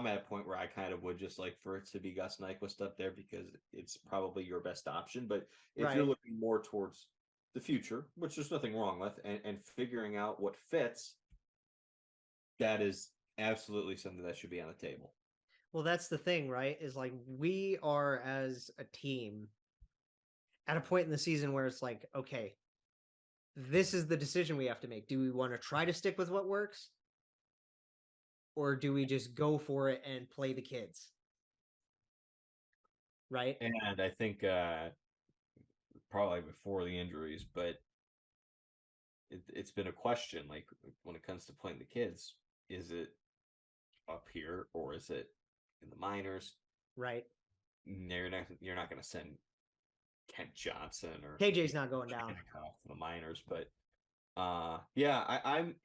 at a point where I kind of would just like for it to be Gus Nyquist up there because it's probably your best option. But if you're looking more towards the future, which there's nothing wrong with, and figuring out what fits, that is absolutely something that should be on the table.
Well, that's the thing, right? Is like we are as a team at a point in the season where it's like, okay, this is the decision we have to make. Do we want to try to stick with what works? Or do we just go for it and play the kids? Right?
And I think probably before the injuries, but it's been a question, like when it comes to playing the kids, is it up here or is it in the minors?
Right.
You're not going to send Kent Johnson or
KJ's not going down
off the minors, but I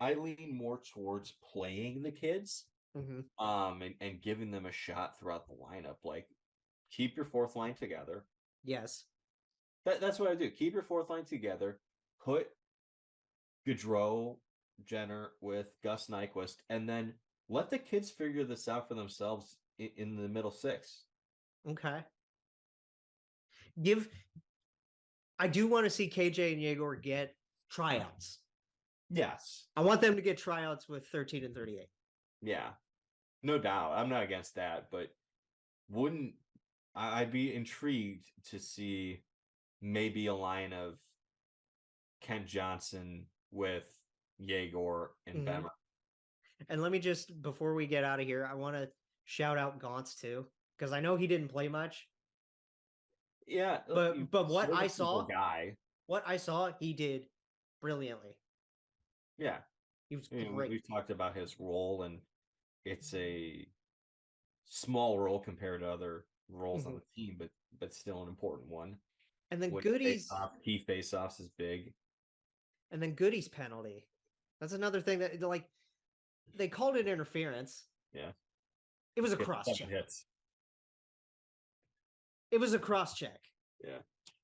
lean more towards playing the kids, and giving them a shot throughout the lineup. Like, keep your fourth line together.
Yes,
that's what I do. Keep your fourth line together. Put Gaudreau, Jenner with Gus Nyquist, and then let the kids figure this out for themselves in the middle six.
Okay. I do want to see KJ and Yegor get tryouts.
Yes.
I want them to get tryouts with 13 and 38.
Yeah. No doubt. I'm not against that, but I'd be intrigued to see maybe a line of Kent Johnson with Yegor and Bemmer.
And let me just, before we get out of here, I want to shout out Gauntz too, because I know he didn't play much.
Yeah,
but what I saw, he did brilliantly.
Yeah,
he was great.
We've talked about his role, and it's a small role compared to other roles on the team, but still an important one.
And then Goody's
key face-offs is big.
And then Goody's penalty. That's another thing that like they called it interference.
Yeah,
it was a cross check.
Hits.
It was a cross check.
Yeah.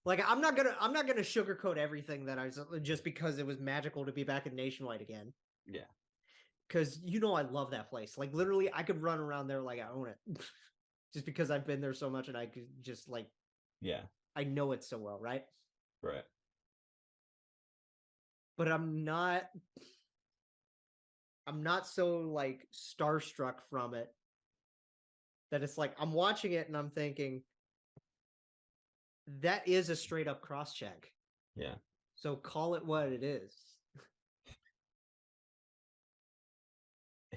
Like I'm not gonna sugarcoat everything that I was just because it was magical to be back in Nationwide again.
Yeah.
Because I love that place. Like literally, I could run around there like I own it, just because I've been there so much and I could just like.
Yeah.
I know it so well, right?
Right.
But I'm not so like starstruck from it that it's like I'm watching it and I'm thinking that is a straight up cross check.
Yeah.
So call it what it is.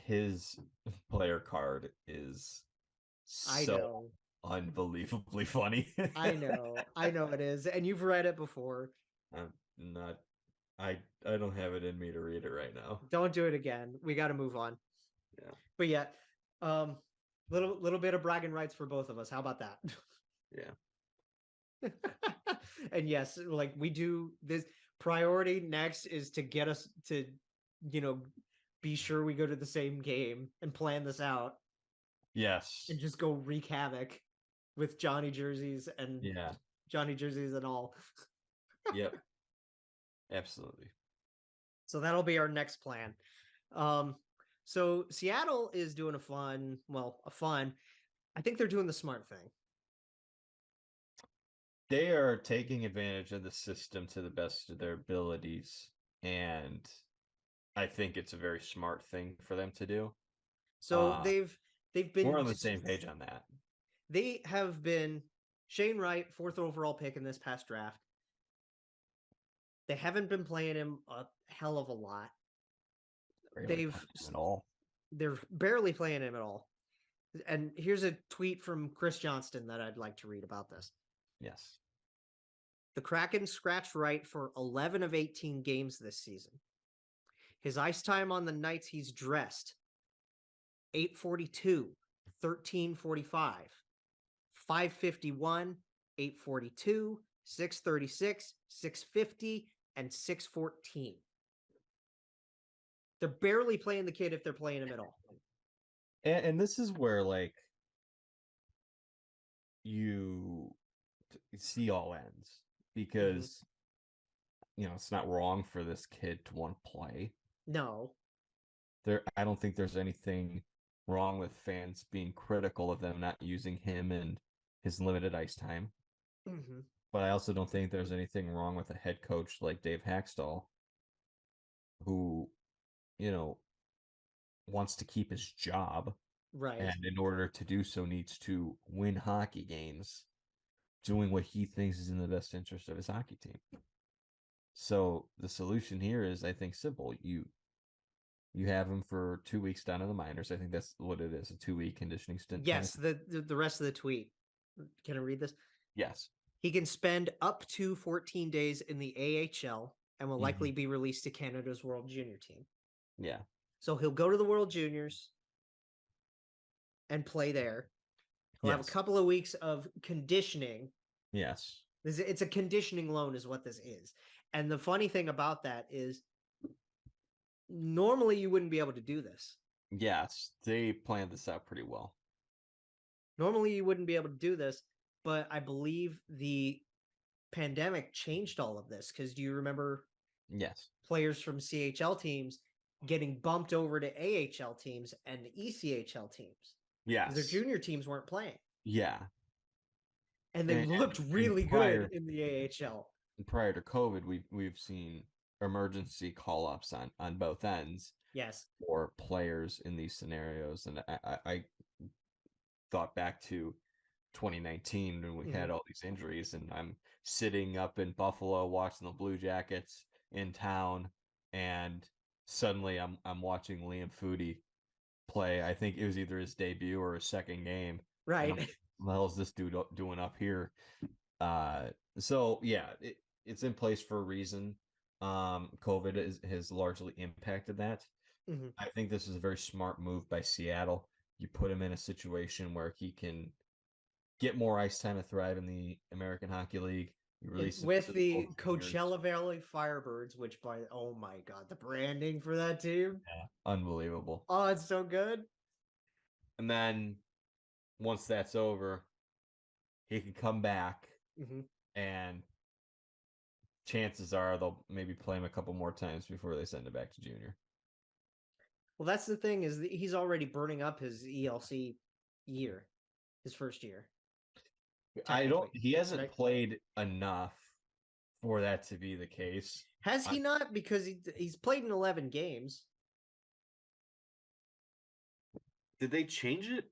His player card is so unbelievably funny.
I know it is. And you've read it before.
I don't have it in me to read it right now.
Don't do it again. We got to move on.
Yeah.
But yeah, little bit of bragging rights for both of us. How about that?
Yeah.
And yes, like we do this priority next is to get us to, be sure we go to the same game and plan this out.
Yes.
And just go wreak havoc with Johnny jerseys and all.
Yep. Absolutely.
So that'll be our next plan. So Seattle is doing a fun. I think they're doing the smart thing.
They are taking advantage of the system to the best of their abilities, and I think it's a very smart thing for them to do.
So they've been.
We're on the same page on that.
They have been Shane Wright, 4th overall pick in this past draft. They haven't been playing him a hell of a lot.
Barely playing him at all.
They're barely playing him at all. And here's a tweet from Chris Johnston that I'd like to read about this.
Yes.
The Kraken scratched Wright for 11 of 18 games this season. His ice time on the nights he's dressed, 8:42, 13:45, 5:51, 8:42, 6:36, 6:50, and 6:14. They're barely playing the kid if they're playing him at all.
And this is where, like, you see all ends because, it's not wrong for this kid to want to play.
No.
I don't think there's anything wrong with fans being critical of them not using him and his limited ice time.
Mm-hmm.
But I also don't think there's anything wrong with a head coach like Dave Hackstall who, wants to keep his job.
Right.
And in order to do so needs to win hockey games, doing what he thinks is in the best interest of his hockey team. So the solution here is, I think, simple. You have him for 2 weeks down in the minors. I think that's what it is, a 2-week conditioning stint.
Yes, the rest of the tweet. Can I read this?
Yes.
He can spend up to 14 days in the AHL and will likely be released to Canada's World Junior team.
Yeah.
So he'll go to the World Juniors and play there. He'll have a couple of weeks of conditioning.
Yes.
It's a conditioning loan is what this is. And the funny thing about that is normally you wouldn't be able to do this.
Yes, they planned this out pretty well.
Normally you wouldn't be able to do this, but I believe the pandemic changed all of this because do you remember players from CHL teams getting bumped over to AHL teams and ECHL teams?
Yes.
Their junior teams weren't playing.
Yeah.
And they looked really good in the AHL.
Prior to COVID, we've seen emergency call-ups on both ends.
Yes.
For players in these scenarios. And I thought back to 2019 when we had all these injuries, and I'm sitting up in Buffalo watching the Blue Jackets in town, and suddenly I'm watching Liam Foudy play. I think it was either his debut or his second game.
Right.
What the hell is this dude doing up here? So yeah, it's in place for a reason. COVID has largely impacted that. I think this is a very smart move by Seattle. You put him in a situation where he can get more ice time to thrive in the American Hockey League.
With the Coachella Valley Firebirds, which oh my God, the branding for that team.
Yeah, unbelievable.
Oh, it's so good.
And then once that's over, he can come back and chances are they'll maybe play him a couple more times before they send it back to junior.
Well, that's the thing is that he's already burning up his ELC year, his first year.
He hasn't played enough for that to be the case.
Has he not? Because he's played in 11 games.
Did they change it?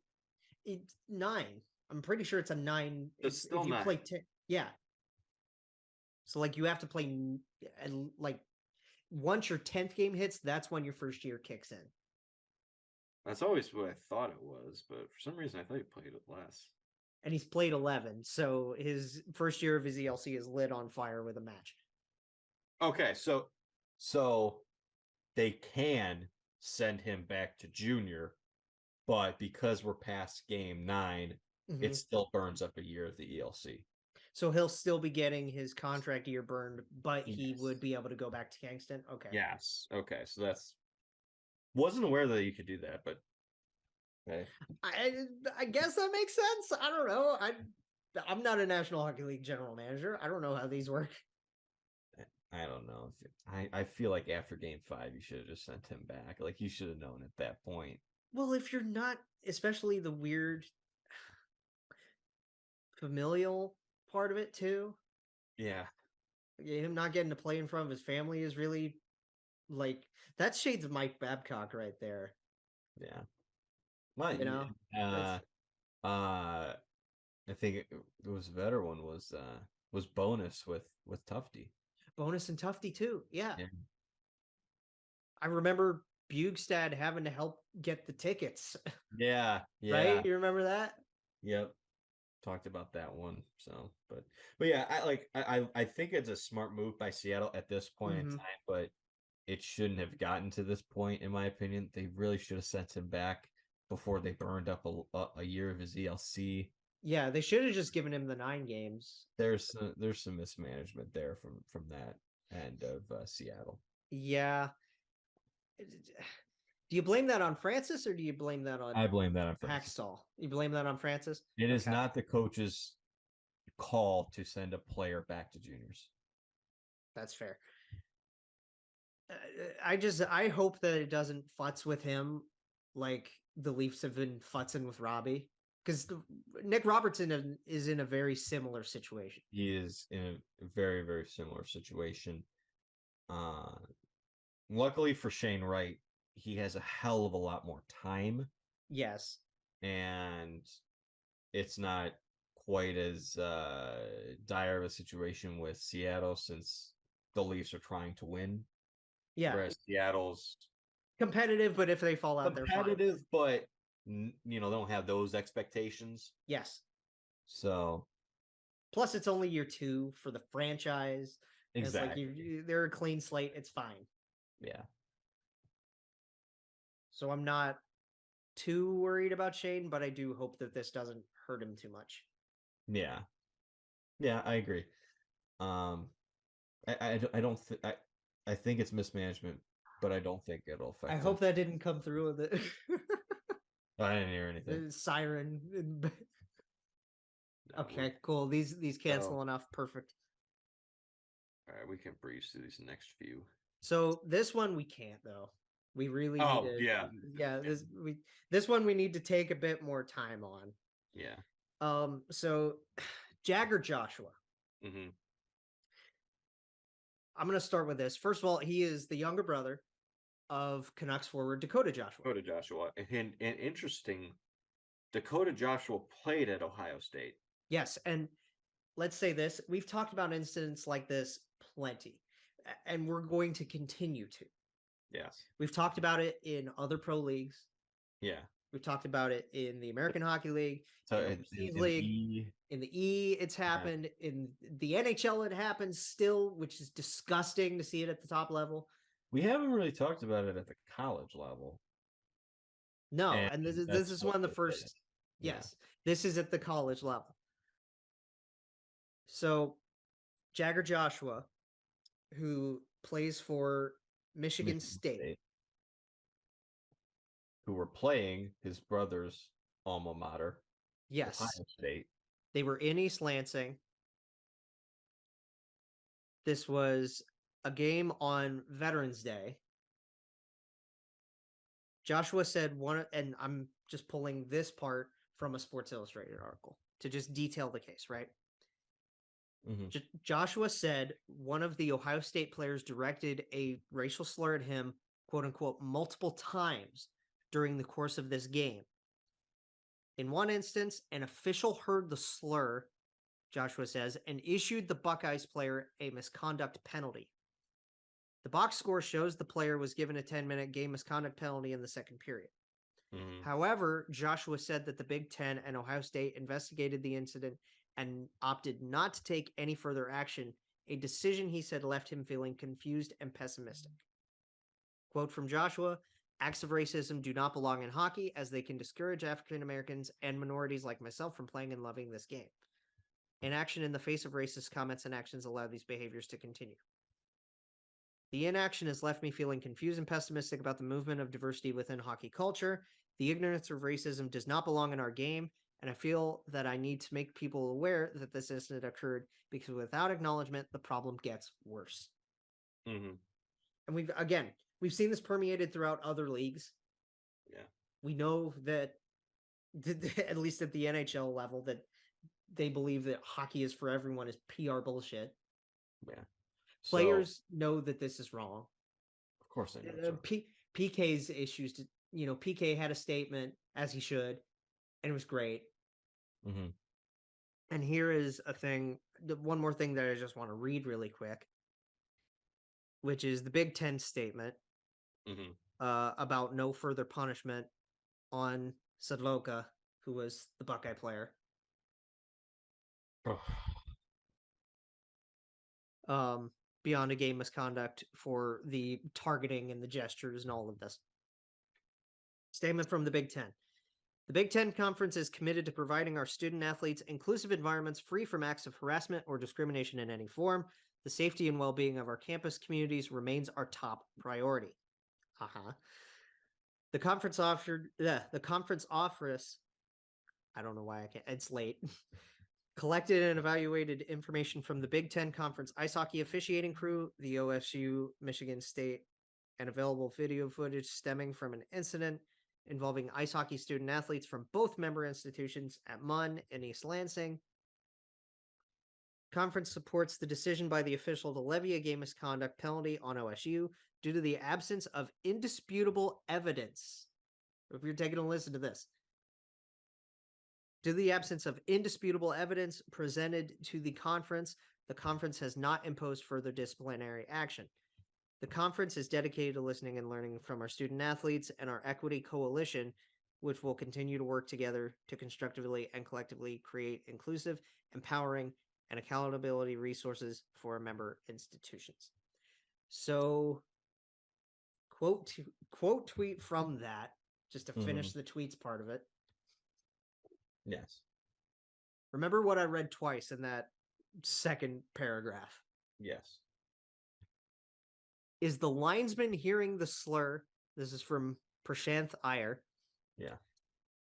It's 9. I'm pretty sure it's a 9.
It's still
if you
9.
play 10, yeah. So like you have to play, and like once your 10th game hits, that's when your first year kicks in.
That's always what I thought it was, but for some reason I thought he played it less.
And he's played 11, so his first year of his ELC is lit on fire with a match.
Okay, so they can send him back to junior, but because we're past game 9, it still burns up a year of the ELC.
So he'll still be getting his contract year burned, but he would be able to go back to Kingston? Okay.
Yes. Okay, so that's... Wasn't aware that you could do that, but... Okay.
I guess that makes sense. I don't know. I'm not a National Hockey League general manager. I don't know how these work.
I don't know. I feel like after game 5, you should have just sent him back. Like, you should have known at that point.
Well, if you're not, especially the weird familial part of it too.
Yeah.
Him not getting to play in front of his family is really like that's shades of Mike Babcock right there.
Yeah. Well, I think it was a better one was bonus with Tufty.
Bonus and Tufty too. Yeah.
Yeah.
I remember Bugstad having to help get the tickets.
Yeah.
Right? You remember that?
Yep. Talked about that one. So, but yeah, I think it's a smart move by Seattle at this point in
Mhm.
time, but it shouldn't have gotten to this point, in my opinion. They really should have sent him back before they burned up a year of his ELC.
Yeah, they should have just given him the 9 games.
There's some mismanagement there from that end of Seattle.
Yeah. Do you blame that on Francis or do you blame that on
I blame that on Francis.
Hackstall? You blame that on Francis?
It is
Okay.
not the coach's call to send a player back to juniors.
That's fair. I hope that it doesn't futz with him like the Leafs have been futzing with Robbie, because Nick Robertson is in a very similar situation.
He is in a very, very similar situation. Luckily for Shane Wright, he has a hell of a lot more time.
Yes.
And it's not quite as dire of a situation with Seattle, since the Leafs are trying to win.
Yeah.
Whereas Seattle's
competitive, but if they fall out, they're
competitive, but don't have those expectations.
Yes.
So,
plus it's only year 2 for the franchise.
Exactly.
It's like they're a clean slate. It's fine.
Yeah.
So I'm not too worried about Shane, but I do hope that this doesn't hurt him too much.
Yeah. Yeah, I agree. I don't think I think it's mismanagement, but I don't think it'll affect.
I hope that didn't come through with it.
I didn't hear anything.
Siren.
No,
okay, cool. These cancel enough. Perfect.
All right, we can breeze through these next few.
So this one we can't though. We really need to,
yeah.
This one we need to take a bit more time on.
Yeah.
So Jagger Joshua.
Mm-hmm.
I'm going to start with this. First of all, he is the younger brother of Canucks forward Dakota Joshua.
And interesting, Dakota Joshua played at Ohio State.
Yes, and let's say this. We've talked about incidents like this plenty, and we're going to continue to.
Yes.
We've talked about it in other pro leagues.
Yeah.
We've talked about it in the American Hockey League,
so
in the E, it's happened. Yeah. In the NHL, it happens still, which is disgusting to see it at the top level.
We haven't really talked about it at the college level.
No, and this is one of the first. Yes, this is at the college level. So, Jagger Joshua, who plays for Michigan State,
who were playing his brother's alma mater.
Yes.
Ohio State.
They were in East Lansing. This was a game on Veterans Day. Joshua said and I'm just pulling this part from a Sports Illustrated article to just detail the case, right?
Mm-hmm.
Joshua said one of the Ohio State players directed a racial slur at him, quote unquote, multiple times during the course of this game. In one instance, an official heard the slur, Joshua says, and issued the Buckeyes player a misconduct penalty. The box score shows the player was given a 10-minute game misconduct penalty in the second period. Mm-hmm. However, Joshua said that the Big Ten and Ohio State investigated the incident and opted not to take any further action, a decision he said left him feeling confused and pessimistic. Quote from Joshua, "Acts of racism do not belong in hockey, as they can discourage African Americans and minorities like myself from playing and loving this game. Inaction in the face of racist comments and actions allow these behaviors to continue. The inaction has left me feeling confused and pessimistic about the movement of diversity within hockey culture. The ignorance of racism does not belong in our game, and I feel that I need to make people aware that this incident occurred, because without acknowledgement, the problem gets worse."
Mm-hmm.
And we've seen this permeated throughout other leagues.
Yeah.
We know that, at least at the NHL level, that they believe that hockey is for everyone is PR bullshit.
Yeah.
Players know that this is wrong.
Of course they know.
PK's issues, PK had a statement, as he should, and it was great.
Mm-hmm.
And here is one more thing that I just want to read really quick. which is the Big Ten statement
Mhm.
about no further punishment on Sadloka, who was the Buckeye player. Beyond a game misconduct for the targeting and the gestures and all of this. Statement from the Big Ten. The Big Ten Conference is committed to providing our student athletes inclusive environments free from acts of harassment or discrimination in any form. The safety and well-being of our campus communities remains our top priority. The conference office, I don't know why I can't, it's late, collected and evaluated information from the Big Ten Conference ice hockey officiating crew, the OSU, Michigan State, and available video footage stemming from an incident involving ice hockey student athletes from both member institutions at MUN and East Lansing. Conference supports the decision by the official to levy a game misconduct penalty on OSU due to the absence of indisputable evidence. If you're taking a listen to this, due to the absence of indisputable evidence presented to the conference has not imposed further disciplinary action. The conference is dedicated to listening and learning from our student athletes and our equity coalition, which will continue to work together to constructively and collectively create inclusive, empowering, and accountability resources for our member institutions. So, quote tweet from that, just to finish the tweets part of it.
Yes.
Remember what I read twice in that second paragraph.
Yes.
Is the linesman hearing the slur? This is from Prashanth Iyer.
Yeah.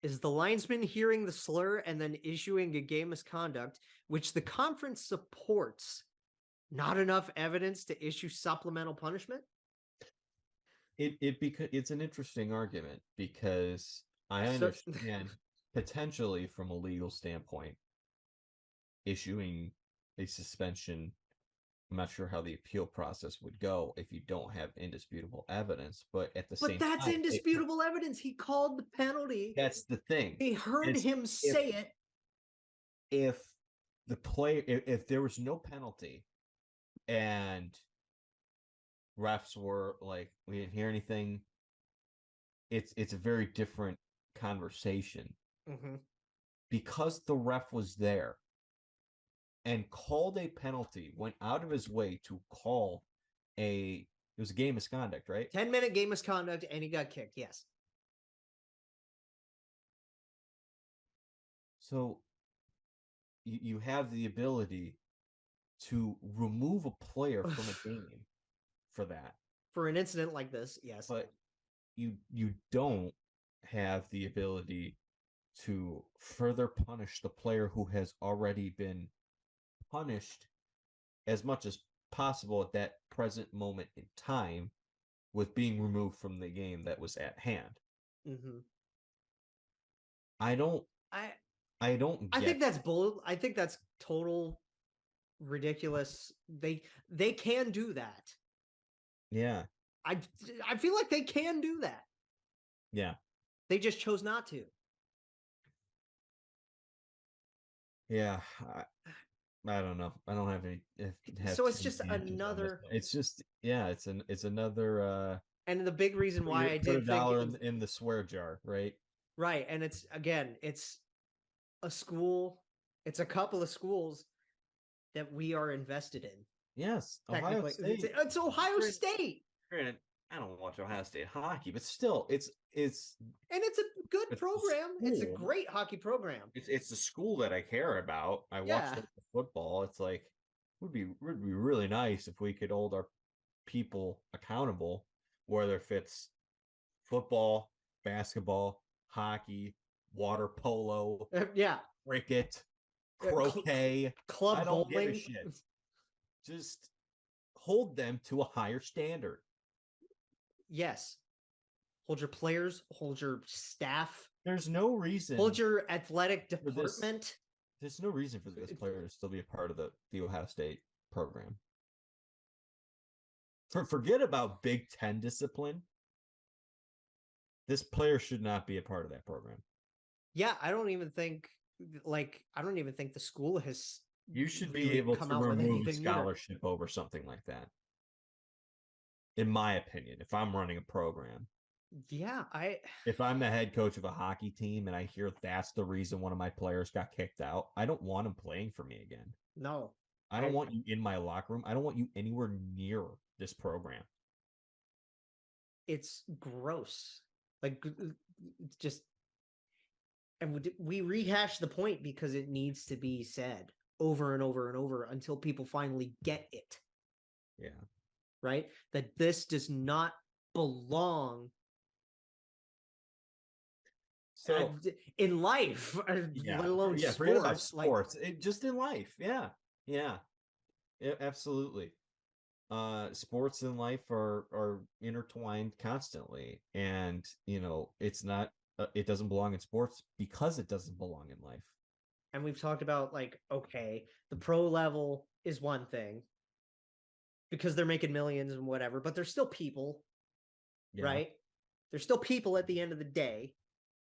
Is the linesman hearing the slur and then issuing a game misconduct, which the conference supports, not enough evidence to issue supplemental punishment?
It's an interesting argument because I understand potentially from a legal standpoint issuing a suspension. I'm not sure how the appeal process would go if you don't have indisputable evidence, but at the same time,
that's indisputable evidence. He called the penalty.
That's the thing.
They heard him say it.
If the player, if there was no penalty, and refs were like, we didn't hear anything, it's a very different conversation. Because the ref was there and called a penalty, went out of his way to call it was a game misconduct, right?
10-minute game misconduct, and he got kicked, yes.
So you have the ability to remove a player from a game for that.
For an incident like this, yes.
But you don't have the ability to further punish the player who has already been punished as much as possible at that present moment in time with being removed from the game that was at hand. I think
that's bull. I think that's total ridiculous. They can do that.
Yeah.
I feel like they can do that.
Yeah.
They just chose not to.
Yeah. I don't know. I don't have any.
So it's just another.
It's just it's another.
And the big reason why I did
$1 in the swear jar, right?
Right, and it's a school. It's a couple of schools that we are invested in.
Yes, Ohio State.
It's Ohio State.
Granted, I don't watch Ohio State hockey, but still, it's
and it's a good program. It's a great hockey program.
It's the school that I care about. I watch the football. It's like would be really nice if we could hold our people accountable, whether if it's football, basketball, hockey, water polo, cricket, croquet,
club bowling.
Shit. Just hold them to a higher standard.
Yes. Hold your players, hold your staff.
There's no reason.
Hold your athletic department.
There's no reason for this player to still be a part of the Ohio State program. Forget about Big Ten discipline. This player should not be a part of that program.
Yeah, I don't even think the school has.
You should be able to remove a scholarship over something like that. in my opinion, if I'm running a program.
Yeah,
If I'm the head coach of a hockey team and I hear that's the reason one of my players got kicked out, I don't want him playing for me again.
no.
I don't want you in my locker room. I don't want you anywhere near this program.
It's gross. Like, it's just, and we rehash the point because it needs to be said over and over and over until people finally get it.
Yeah.
Right? That this does not belong
So
in life,
yeah,
let alone
yeah,
sports.
forget about sports. Just in life. Yeah. Yeah. Absolutely. Sports and life are intertwined constantly, and it's not it doesn't belong in sports because it doesn't belong in life.
And we've talked about, like, okay, the pro level is one thing because they're making millions and whatever, but they're still people, right? They're still people at the end of the day.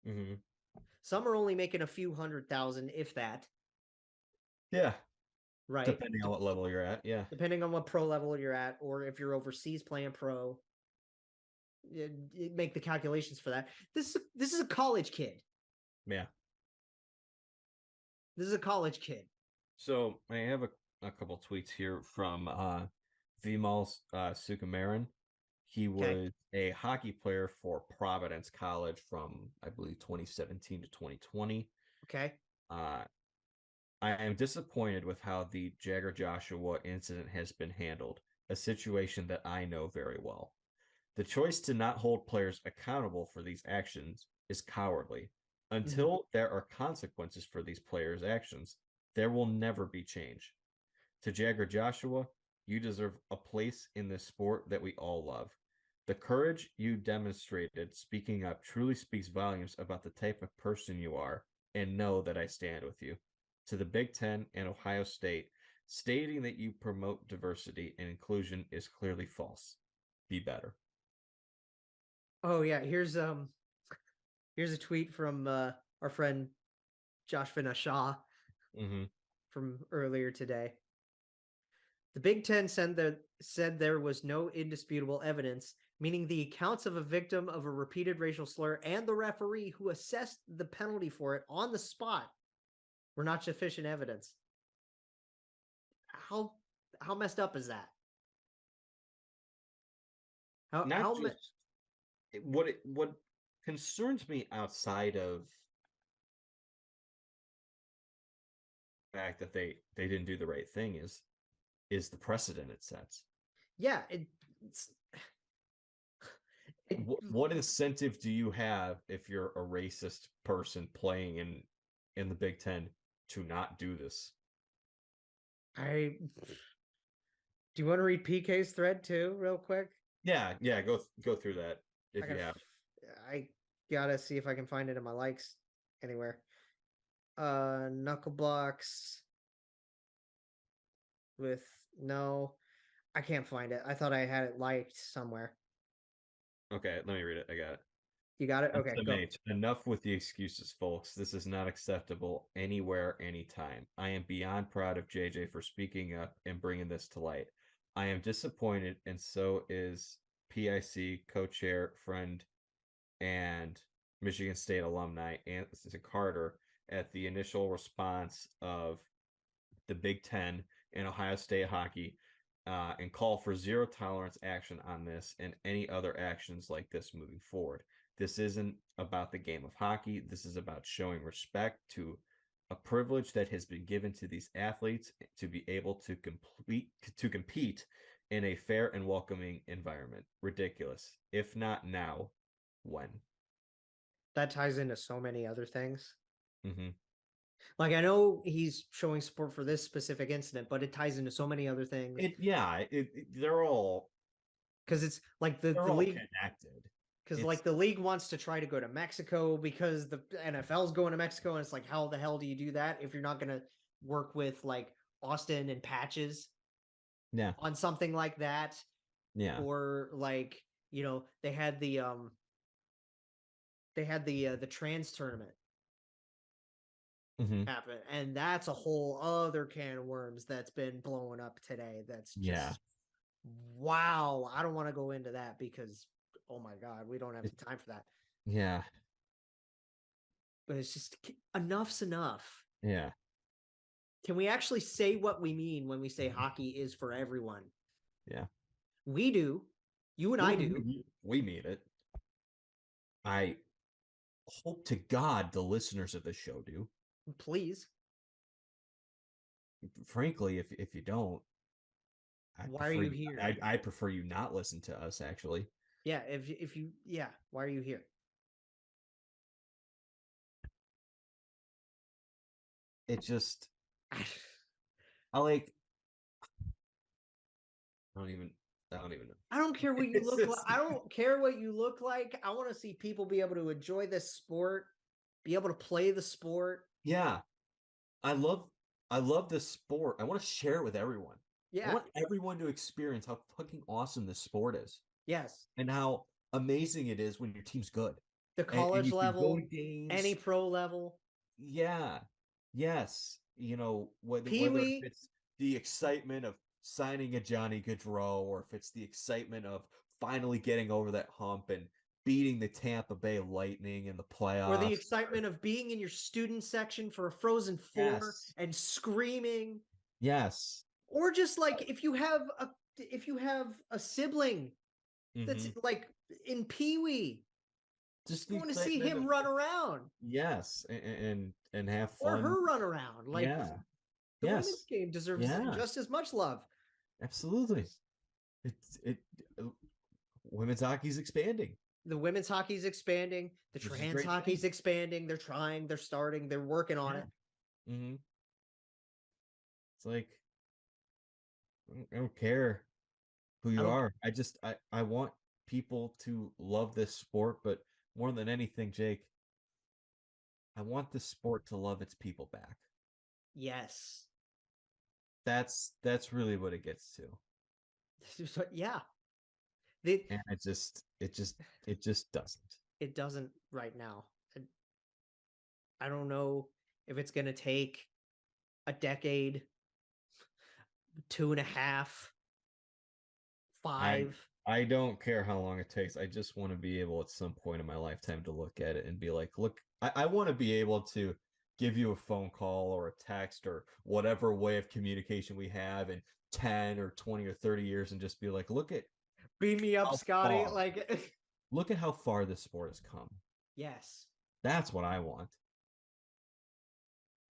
Mm-hmm.
Some are only making a few 100,000, if that.
Yeah.
Right.
Depending on what level you're at. Yeah.
Depending on what pro level you're at, or if you're overseas playing pro, make the calculations for that. This is a college kid.
Yeah.
This is a college kid.
So I have a couple tweets here from Vimal Sukumaran. He was a hockey player for Providence College from, I believe, 2017 to 2020.
Okay.
I am disappointed with how the Jagger Joshua incident has been handled, a situation that I know very well. The choice to not hold players accountable for these actions is cowardly. Until there are consequences for these players' actions, there will never be change. To Jagger Joshua, you deserve a place in this sport that we all love. The courage you demonstrated speaking up truly speaks volumes about the type of person you are, and know that I stand with you. To the Big Ten and Ohio State, stating that you promote diversity and inclusion is clearly false. Be better.
Oh yeah, here's a tweet from our friend Josh Shaw from earlier today. The Big Ten said there was no indisputable evidence, meaning the accounts of a victim of a repeated racial slur and the referee who assessed the penalty for it on the spot were not sufficient evidence. How messed up is that?
What concerns me outside of the fact that they didn't do the right thing is the precedent it sets.
Yeah,
what incentive do you have if you're a racist person playing in the Big Ten to not do this?
Do you want to read PK's thread too, real quick?
Yeah, go through that if you have.
I gotta see if I can find it in my likes anywhere. Knuckle blocks with no, I can't find it. I thought I had it liked somewhere.
Okay, let me read it. I got it.
You got it? Okay, go.
Enough with the excuses, folks. This is not acceptable anywhere, anytime. I am beyond proud of JJ for speaking up and bringing this to light. I am disappointed, and so is PIC co-chair, friend, and Michigan State alumni Anthony Carter at the initial response of the Big Ten and Ohio State hockey, and call for zero tolerance action on this and any other actions like this moving forward. This isn't about the game of hockey. This is about showing respect to a privilege that has been given to these athletes to be able to compete in a fair and welcoming environment. Ridiculous. If not now, when?
That ties into so many other things.
Mm-hmm.
Like, I know he's showing support for this specific incident, but it ties into so many other things.
They're all,
because it's like the league
connected.
Because like the league wants to try to go to Mexico because the NFL's going to Mexico, and it's like, how the hell do you do that if you're not going to work with like Austin and Patches?
Yeah.
On something like that.
Yeah.
Or like, they had the trans tournament happen, and that's a whole other can of worms that's been blowing up today. That's just Wow, I don't want to go into that because, oh my God, we don't have the time for that.
Yeah.
But it's just enough's enough.
Yeah.
Can we actually say what we mean when we say hockey is for everyone?
Yeah.
We do. You and I do.
We mean it. I hope to God the listeners of the show do.
Please.
Frankly, if you don't,
Why are you here?
I prefer you not listen to us, actually.
Yeah, if you why are you here?
It just I like I don't even know.
I don't care what you look like. I don't care what you look like. I want to see people be able to enjoy this sport, be able to play the sport.
Yeah. I love this sport. I want to share it with everyone.
Yeah.
I want everyone to experience how fucking awesome this sport is.
Yes.
And how amazing it is when your team's good.
The college level,
games,
any pro level.
Yeah. Yes. Whether it's the excitement of signing a Johnny Gaudreau, or if it's the excitement of finally getting over that hump and beating the Tampa Bay Lightning in the playoffs.
Or the excitement of being in your student section for a Frozen Four and screaming.
Yes.
Or just like if you have a sibling that's like in Pee-wee, just want to see him run around.
Yes, and have fun.
Or her run around. Like
the
women's game deserves just as much love.
Absolutely. Women's hockey's expanding.
The women's hockey's expanding. The trans hockey's expanding. They're trying. They're starting. They're working on it.
Mm-hmm. It's like I don't care who you are. I want people to love this sport, but more than anything, Jake, I want the sport to love its people back.
Yes.
That's really what it gets to.
Yeah.
And it just doesn't.
It doesn't right now. I don't know if it's going to take a decade, 2.5, 5.
I don't care how long it takes. I just want to be able at some point in my lifetime to look at it and be like, look, I want to be able to give you a phone call or a text or whatever way of communication we have in 10 or 20 or 30 years and just be like, look at
beam me up, Scotty. Like
look at how far this sport has come.
Yes.
That's what I want.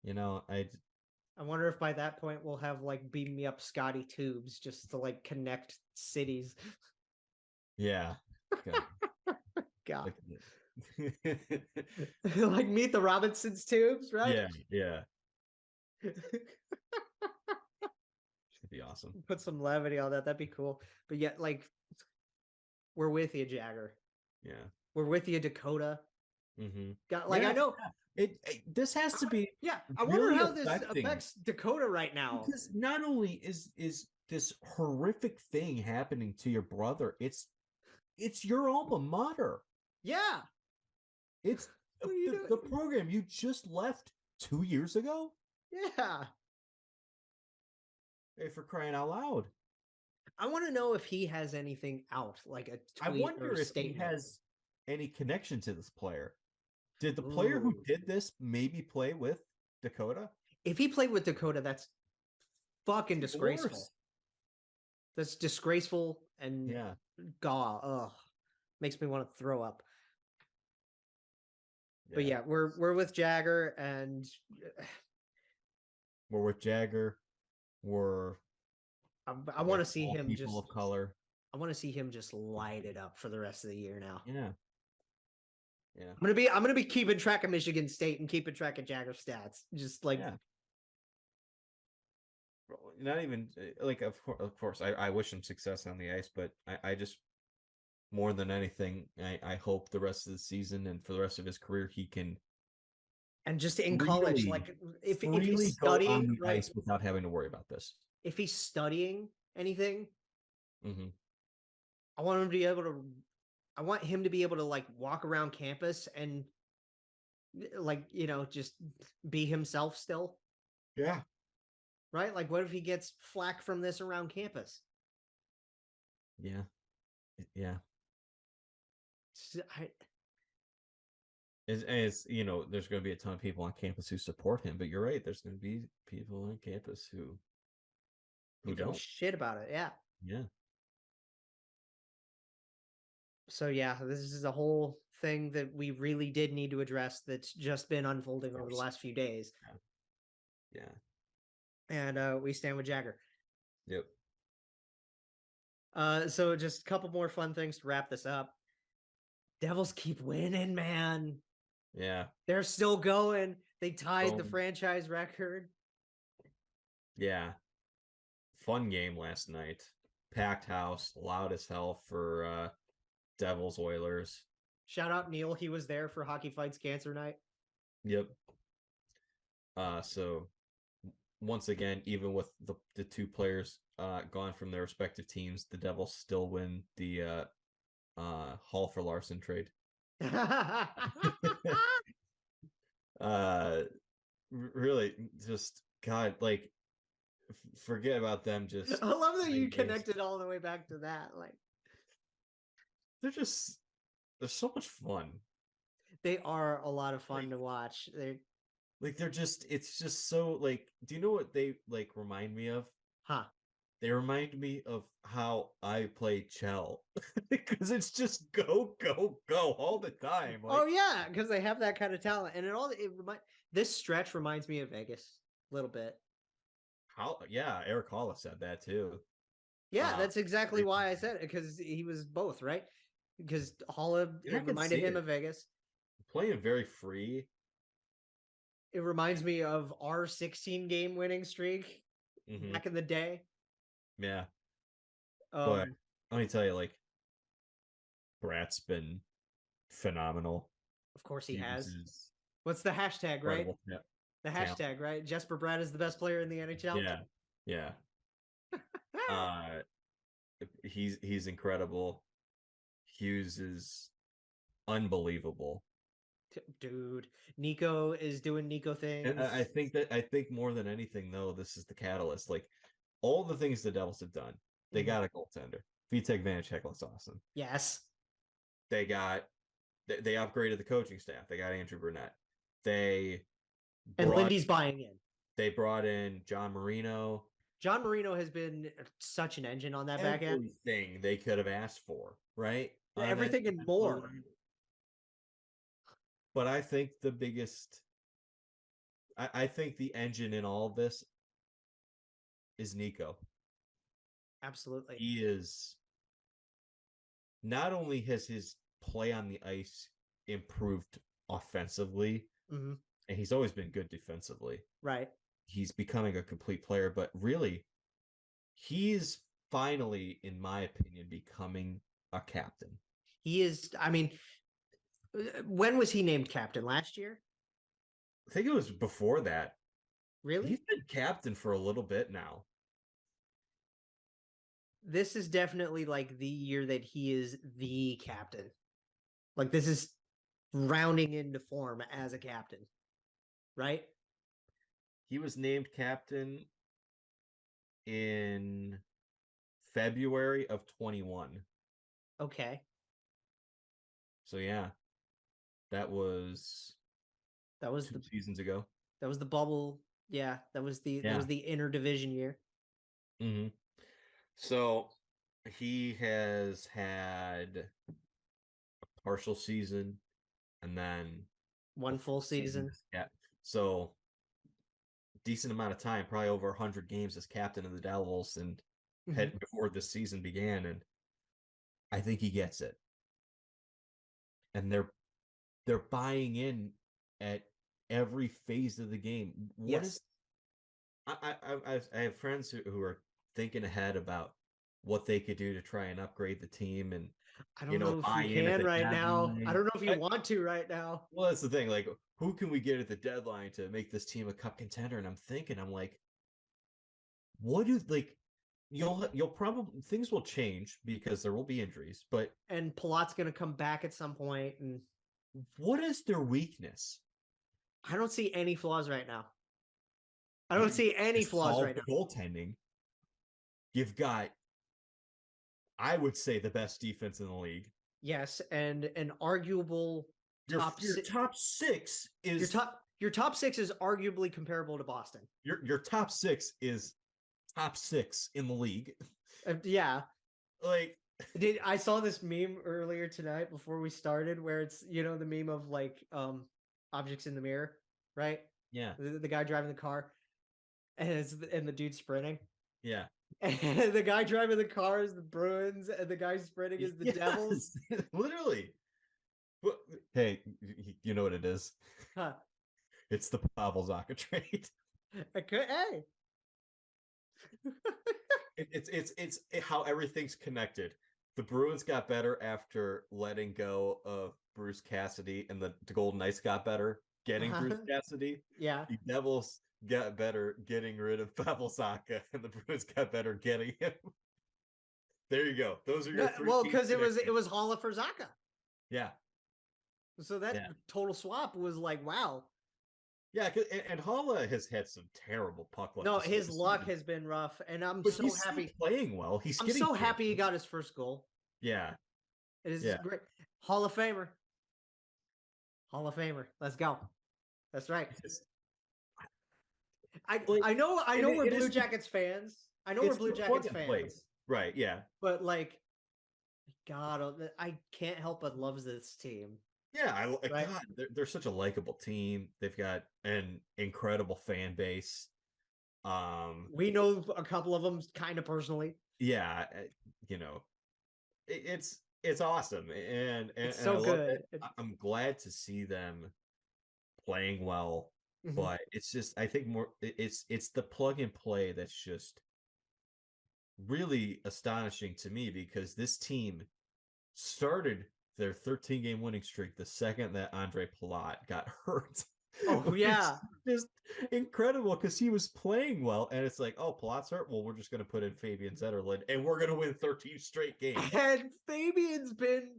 I wonder if by that point we'll have like beam me up Scotty tubes just to like connect cities.
Yeah.
God. Like Meet the Robinsons tubes, right?
Yeah. It'd be awesome.
Put some levity on that. That'd be cool. But yet, like, we're with you, Jagger.
Yeah.
We're with you, Dakota.
Mm-hmm.
I know
this has to be.
Yeah. I wonder how this affects Dakota right now.
Because not only is this horrific thing happening to your brother, it's your alma mater.
Yeah.
It's the program you just left 2 years ago.
Yeah.
Hey, for crying out loud.
I want to know if he has anything out, like a tweet.
I wonder if he has any connection to this player. Did the player who did this maybe play with Dakota?
If he played with Dakota, that's fucking disgraceful.
Worse.
That's disgraceful and makes me want to throw up. Yeah. But yeah, we're with Jagger and
we're with Jagger.
I want to see him
people of color.
I want to see him just light it up for the rest of the year now.
Yeah.
I'm gonna be keeping track of Michigan State and keeping track of Jagger stats. Just like
not even like of course I wish him success on the ice, but I just more than anything I hope the rest of the season and for the rest of his career he can
and just in college, like if he's studying
go on the ice without having to worry about this.
If he's studying anything, I want him to be able to like walk around campus and like, just be himself still.
Yeah.
Right? Like what if he gets flack from this around campus?
Yeah. Yeah. As you know, there's going to be a ton of people on campus who support him, but you're right. There's going to be people on campus who don't.
Shit about it. Yeah.
Yeah.
So yeah, this is a whole thing that we really did need to address that's just been unfolding over the last few days.
Yeah.
And we stand with Jagger.
Yep.
So just a couple more fun things to wrap this up. Devils keep winning, man.
Yeah.
They're still going. They tied the franchise record.
Yeah. Fun game last night. Packed house, loud as hell for Devils Oilers.
Shout out Neil. He was there for Hockey Fights Cancer Night.
Yep. So once again, even with the two players gone from their respective teams, the Devils still win the Hall for Larson trade. Really, just God, like forget about them. Just
I love that you connected all the way back to that. Like
they're so much fun.
They are a lot of fun to watch.
It's just so like, do you know what they like remind me of?
Huh.
They remind me of how I play Chell because it's just go all the time. Like,
oh yeah, because they have that kind of talent, and this stretch reminds me of Vegas a little bit.
Eric Hollis said that too.
Yeah, that's exactly why I said it, because he was both, right? Because Holla reminded him of Vegas.
Playing very free.
It reminds me of our 16 game winning streak back in the day.
Yeah. But let me tell you, like, Brat's been phenomenal.
Of course he has. What's the hashtag, right? The hashtag, right? Jesper Bratt is the best player in the NHL.
Yeah. He's incredible. Hughes is unbelievable.
Dude, Nico is doing Nico things.
And I think more than anything, though, this is the catalyst. Like, all the things the Devils have done, they got a goaltender. Vitek Vanacek looks awesome.
Yes.
They upgraded the coaching staff. They got Andrew Burnett. And
Lindy's buying in.
They brought in John Marino.
John Marino has been such an engine on that back end.
Everything they could have asked for, right?
Everything and more.
But I think the biggest, I think the engine in all of this is Nico.
Absolutely.
He is, not only has his play on the ice improved offensively, and he's always been good defensively.
Right.
He's becoming a complete player, but really, he's finally, in my opinion, becoming a captain.
He is, I mean, when was he named captain? Last year?
I think it was before that.
Really?
He's been captain for a little bit now.
This is definitely like the year that he is the captain. Like, this is rounding into form as a captain, right?
He was named captain in February of 21.
Okay.
So yeah, that was 2 seasons ago.
That was the bubble. Yeah, that was the interdivision year.
Mm-hmm. So he has had a partial season and then
one full season.
Yeah. So decent amount of time, probably over 100 games as captain of the Devils and head before this season began, and I think he gets it. And they're buying in at every phase of the game. I have friends who are thinking ahead about what they could do to try and upgrade the team, and
I don't know if you can right now. I don't know if you want to right now.
Well, that's the thing. Like, who can we get at the deadline to make this team a cup contender? And I'm like, what do you'll probably, things will change because there will be injuries,
and Palat's going to come back at some point. And
what is their weakness?
I don't see any flaws right now. I don't see any flaws right now.
Goaltending. You've got I would say the best defense in the league.
Yes, and an arguable
Your
top
top six is
your top six is arguably comparable to Boston.
Your top six is top six in the league.
Yeah.
Like,
I saw this meme earlier tonight before we started where it's, the meme of like objects in the mirror, right?
Yeah.
The guy driving the car and the dude sprinting.
Yeah.
And the guy driving the car is the Bruins and the guy sprinting is the Devils.
Literally. But, hey, you know what it is?
Huh.
It's the Pavel Zacha trade.
Hey.
It's how everything's connected. The Bruins got better after letting go of Bruce Cassidy, and the Golden Knights got better getting Bruce Cassidy.
Yeah.
The Devils got better getting rid of Pavel Zacha, and the Bruins got better getting him. There you go. Those are your three.
Well, because it was Holla for Zacha.
Yeah.
So that total swap was like, wow.
Yeah, and Holla has had some terrible puck luck.
No, his luck has been rough, and I'm so happy
playing well.
I'm so happy he got his first goal.
Yeah,
it is great. Hall of Famer. Let's go. That's right. I know we're Blue Jackets fans. I know we're Blue Jackets fans.
Right? Yeah.
But like, God, I can't help but love this team.
Yeah, God, they're such a likable team. They've got an incredible fan base.
We know a couple of them kind of personally.
Yeah, it's awesome, and
it's so good.
I'm glad to see them playing well, but it's just I think more it's the plug and play that's just really astonishing to me because this team started their 13-game winning streak the second that Andre Palat got hurt.
Oh, yeah.
Just incredible because he was playing well. And it's like, oh, Palat's hurt. Well, we're just going to put in Fabian Zetterlund and we're going to win 13 straight games.
And Fabian's been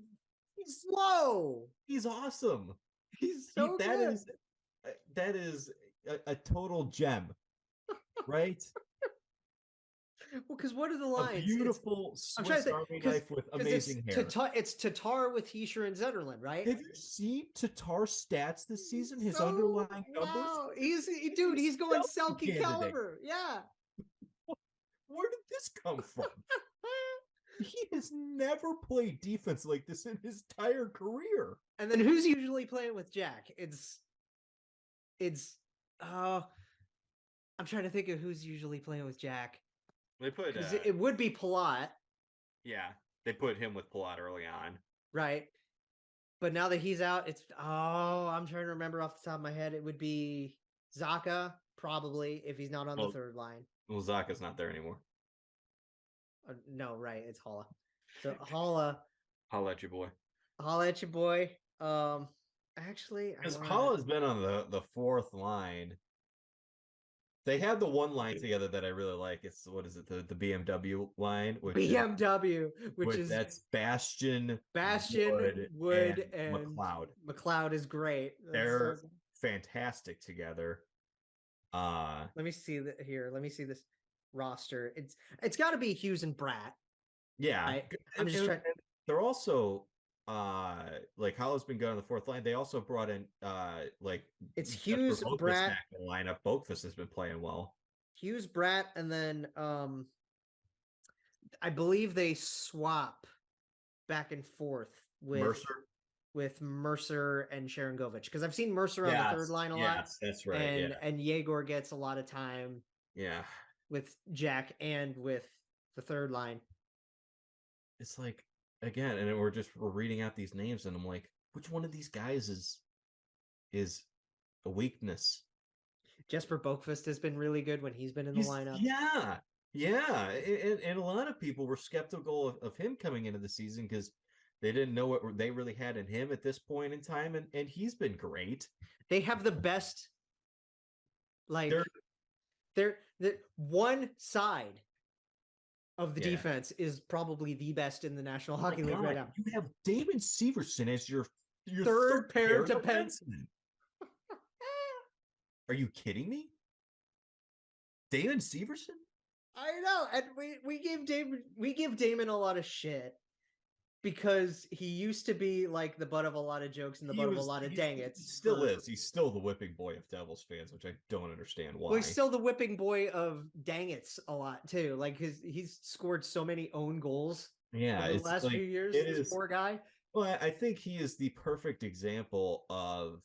slow.
He's awesome.
He's so good.
That is a total gem, right?
Well, because what are the lines?
A beautiful Swiss Army knife with amazing hair.
It's Tatar with Hischier and Zetterlund, right?
Have you seen Tatar's stats this season? His underlying numbers?
He's going Selke caliber. Yeah.
Where did this come from? He has never played defense like this in his entire career.
And then who's usually playing with Jack? I'm trying to think of who's usually playing with Jack.
They put
it would be Palat.
Yeah, they put him with Palat early on.
Right. But now that he's out, I'm trying to remember off the top of my head. It would be Zacha, probably, if he's not on the third line.
Well, Zacha's not there anymore.
No, right. It's Holla. So Holla.
Holla at your boy.
Holla at your boy. Actually,
because Holla's been on the fourth line. They have the one line together that I really like. It's the BMW line, which that's Bastian, Wood, and McLeod.
McLeod is great.
They're fantastic together.
Let me see here. Let me see this roster. It's got to be Hughes and Bratt.
Yeah,
I'm just trying.
They're also like Hollow's been good on the fourth line. They also brought in
it's Hughes, Bratt
lineup. Boakfist has been playing well.
Hughes, Bratt, and then I believe they swap back and forth with Mercer and Sharangovich because I've seen Mercer on the third line a lot.
That's right.
And Yegor gets a lot of time.
Yeah,
with Jack and with the third line.
It's like. Again, and we're reading out these names, and I'm like, which one of these guys is a weakness?
Jesper Boakvist has been really good when he's been in the lineup.
Yeah, and a lot of people were skeptical of him coming into the season because they didn't know what they really had in him at this point in time, and he's been great.
They have the best, they're one side of the defense is probably the best in the National Hockey League right now.
You have Damon Severson as your
third pair defenseman.
Are you kidding me? Damon Severson?
I know, and we give Damon a lot of shit because he used to be like the butt of a lot of jokes and the butt of a lot of dang
He
it's.
still is. He's still the whipping boy of Devils fans, which I don't understand why.
Well, he's still the whipping boy of dang it's a lot too. Like he's scored so many own goals.
Yeah,
over the
it's
last
like,
few years.
it
This
is.
poor guy.
Well, I think he is the perfect example of.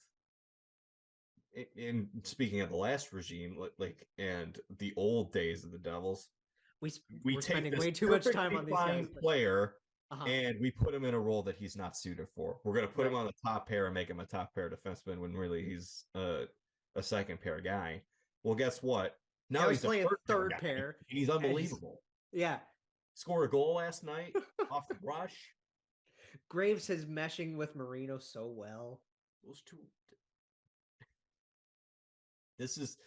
In speaking of the last regime, like and the old days of the Devils,
We're
we take
spending
this
way too much time
perfectly
on these
fine
guys.
player
Uh-huh.
and we put him in a role that he's not suited for. We're going to put him
Right.
on the top pair and make him a top pair defenseman when really he's a second pair guy. Well, guess what?
Now he's
he's a
playing third
guy,
pair.
and he's unbelievable.
Yeah.
Scored a goal last night off the rush.
Graves is meshing with Marino so well.
Those two. This is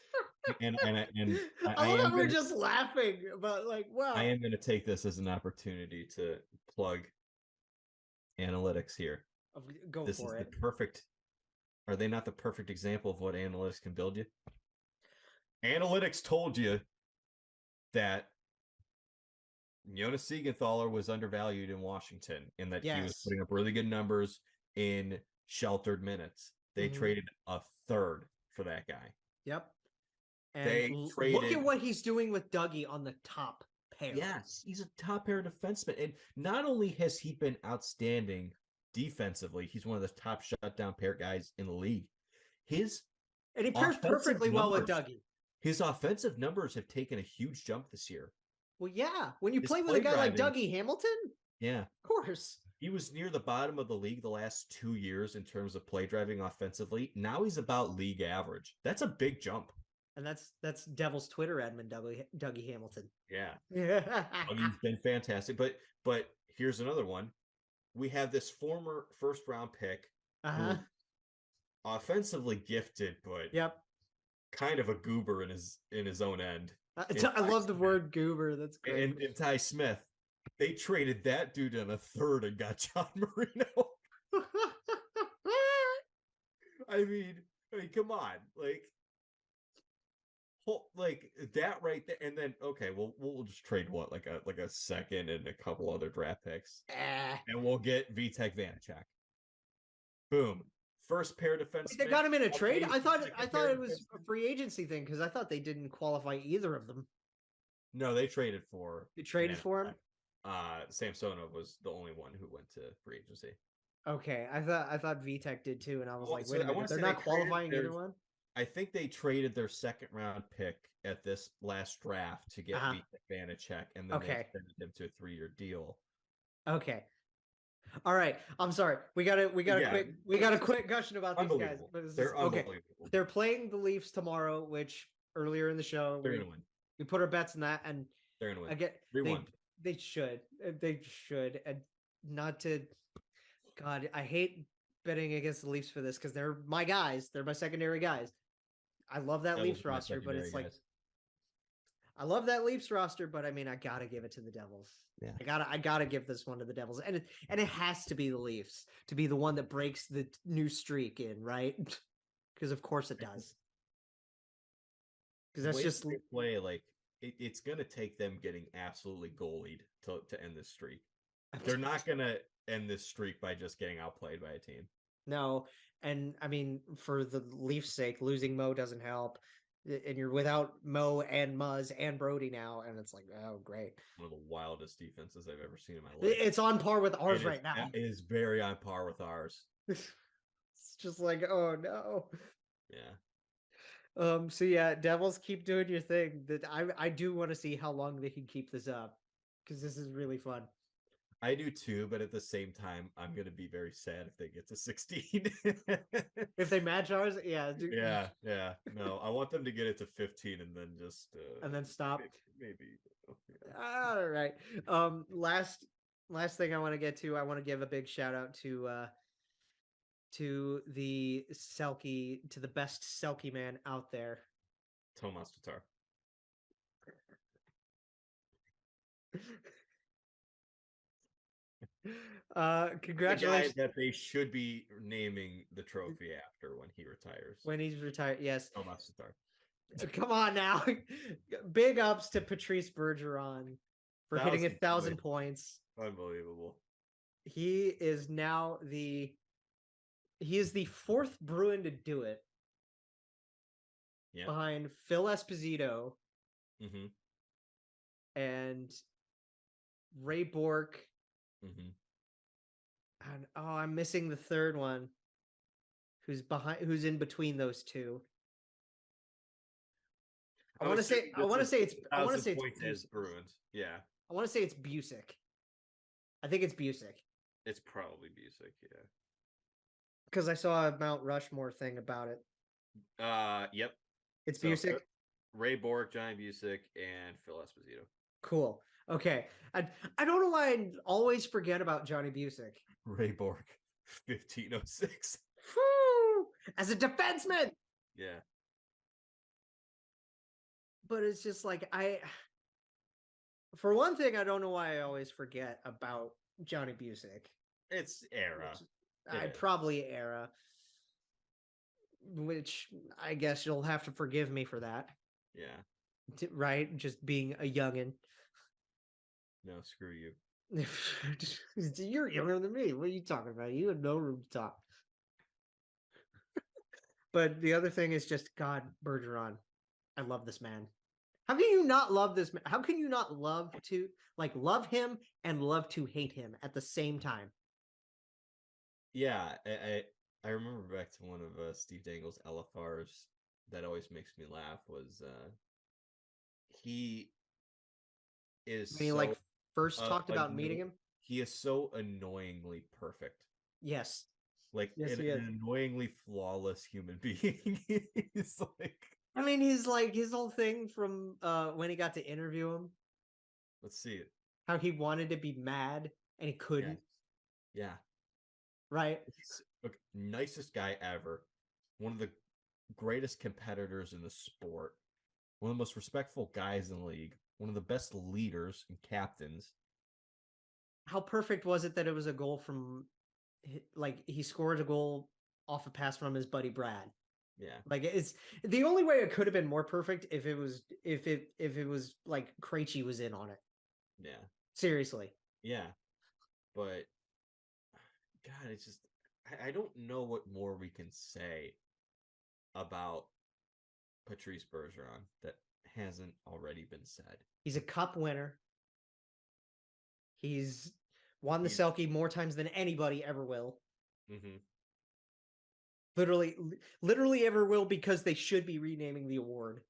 and
I
I
love
am
how we're
gonna,
just laughing, but like, wow.
I am going to take this as an opportunity to plug analytics here.
Go
This
for
is
it.
the perfect. Are they not the perfect example of what analytics can build you? Analytics told you that Jonas Siegenthaler was undervalued in Washington and that he was putting up really good numbers in sheltered minutes. They traded a third for that guy.
Yep. And look at what he's doing with Dougie on the top pair.
Yes, he's a top pair defenseman. And not only has he been outstanding defensively, he's one of the top shutdown pair guys in the league.
And he pairs perfectly well with Dougie.
His offensive numbers have taken a huge jump this year.
Well, yeah. When you play with a guy like Dougie Hamilton,
yeah,
of course.
He was near the bottom of the league the last 2 years in terms of play driving offensively. Now he's about league average. That's a big jump.
And that's Devil's Twitter admin, Dougie Hamilton.
Yeah. Dougie's been fantastic. But here's another one. We have this former first round pick who offensively gifted, but kind of a goober in his own end.
I love the word goober. That's great.
And Ty Smith. They traded that dude in a third and got John Marino. I mean, come on, like that right there, and then okay, we'll just trade what like a second and a couple other draft picks, and we'll get Vitek Vanacek. Boom, first pair defense.
They got him in a trade. I thought it was a free agency thing because I thought they didn't qualify either of them.
No, they traded for.
They traded for him.
Samsonov was the only one who went to free agency.
Okay, I thought VTech did too, and I was like, wait a minute, they're not qualifying either one?
I think they traded their second round pick at this last draft to get Vitek Vanacek, and then they extended him to a 3-year deal.
Okay. All right. I'm sorry. We gotta quit gushing about these guys.
They're unbelievable.
They're playing the Leafs tomorrow, which earlier in the show
they're gonna win.
We put our bets in that, and
they're gonna win.
Again, they should. And not to. God, I hate betting against the Leafs for this because they're my guys. They're my secondary guys. I love that Leafs roster, but it's like I love that Leafs roster, but I mean, I gotta give it to the Devils.
Yeah,
I gotta give this one to the Devils, and it has to be the Leafs to be the one that breaks the new streak in, right? Because of course it does. Because that's just
play like it's gonna take them getting absolutely goalied to end this streak. They're not gonna end this streak by just getting outplayed by a team.
No, and I mean, for the Leafs' sake, losing Mo doesn't help. And you're without Mo and Muzz and Brody now, and it's like, oh, great.
One of the wildest defenses I've ever seen in my life.
It's on par with ours right now.
It is very on par with ours.
It's just like, oh no.
Yeah.
So yeah, Devils, keep doing your thing. That I do want to see how long they can keep this up, because this is really fun.
I do too, but at the same time, I'm gonna be very sad if they get to 16.
If they match ours, yeah.
Yeah. No, I want them to get it to 15 and then just
and then stop.
Maybe.
Yeah. All right. Last thing I want to get to, I want to give a big shout out to the Selkie, to the best Selkie man out there,
Tomas Tatar.
Congratulations.
The guy that they should be naming the trophy after when he retires.
When he's retired, yes.
Tomas Tatar.
Come on now. Big ups to Patrice Bergeron for hitting 1,000 points.
Unbelievable.
He is now the fourth Bruin to do it.
Yeah.
Behind Phil Esposito
Mm-hmm.
and Ray Bork.
Mm-hmm.
And I'm missing the third one. Who's in between those two. I want to say it's
as Bruins. Yeah.
I want to say it's Busick. I think it's Busick.
It's probably Busick, yeah.
Because I saw a Mount Rushmore thing about it.
Yep.
It's Busick.
Ray Bork, Johnny Busick, and Phil Esposito.
Cool. Okay. I don't know why I always forget about Johnny Busick.
Ray Bork, 1506.
Whew! As a defenseman.
Yeah.
But it's just like for one thing, I don't know why I always forget about Johnny Busick.
It's era.
Probably era. Which I guess you'll have to forgive me for that.
Yeah.
Right? Just being a youngin'.
No, screw you.
You're younger than me. What are you talking about? You have no room to talk. But the other thing is just, God, Bergeron. I love this man. How can you not love this man? How can you not love him and love to hate him at the same time?
Yeah, I remember back to one of Steve Dangle's LFRs that always makes me laugh was he is
When he first talked about meeting him?
He is so annoyingly perfect.
Yes.
Like
yes,
an annoyingly flawless human being. He's like,
I mean, his whole thing from when he got to interview him.
Let's see it.
How he wanted to be mad and he couldn't.
Yeah.
Right.
Look, nicest guy ever. One of the greatest competitors in the sport. One of the most respectful guys in the league. One of the best leaders and captains.
How perfect was it that it was a goal from, he scored a goal off a pass from his buddy Brad.
Yeah.
It's the only way it could have been more perfect if it was like Krejci was in on it.
Yeah.
Seriously.
Yeah. But God, it's just I don't know what more we can say about Patrice Bergeron that hasn't already been said.
He's a cup winner. He's won the Selke more times than anybody ever will.
Mm-hmm.
Literally ever will, because they should be renaming the award.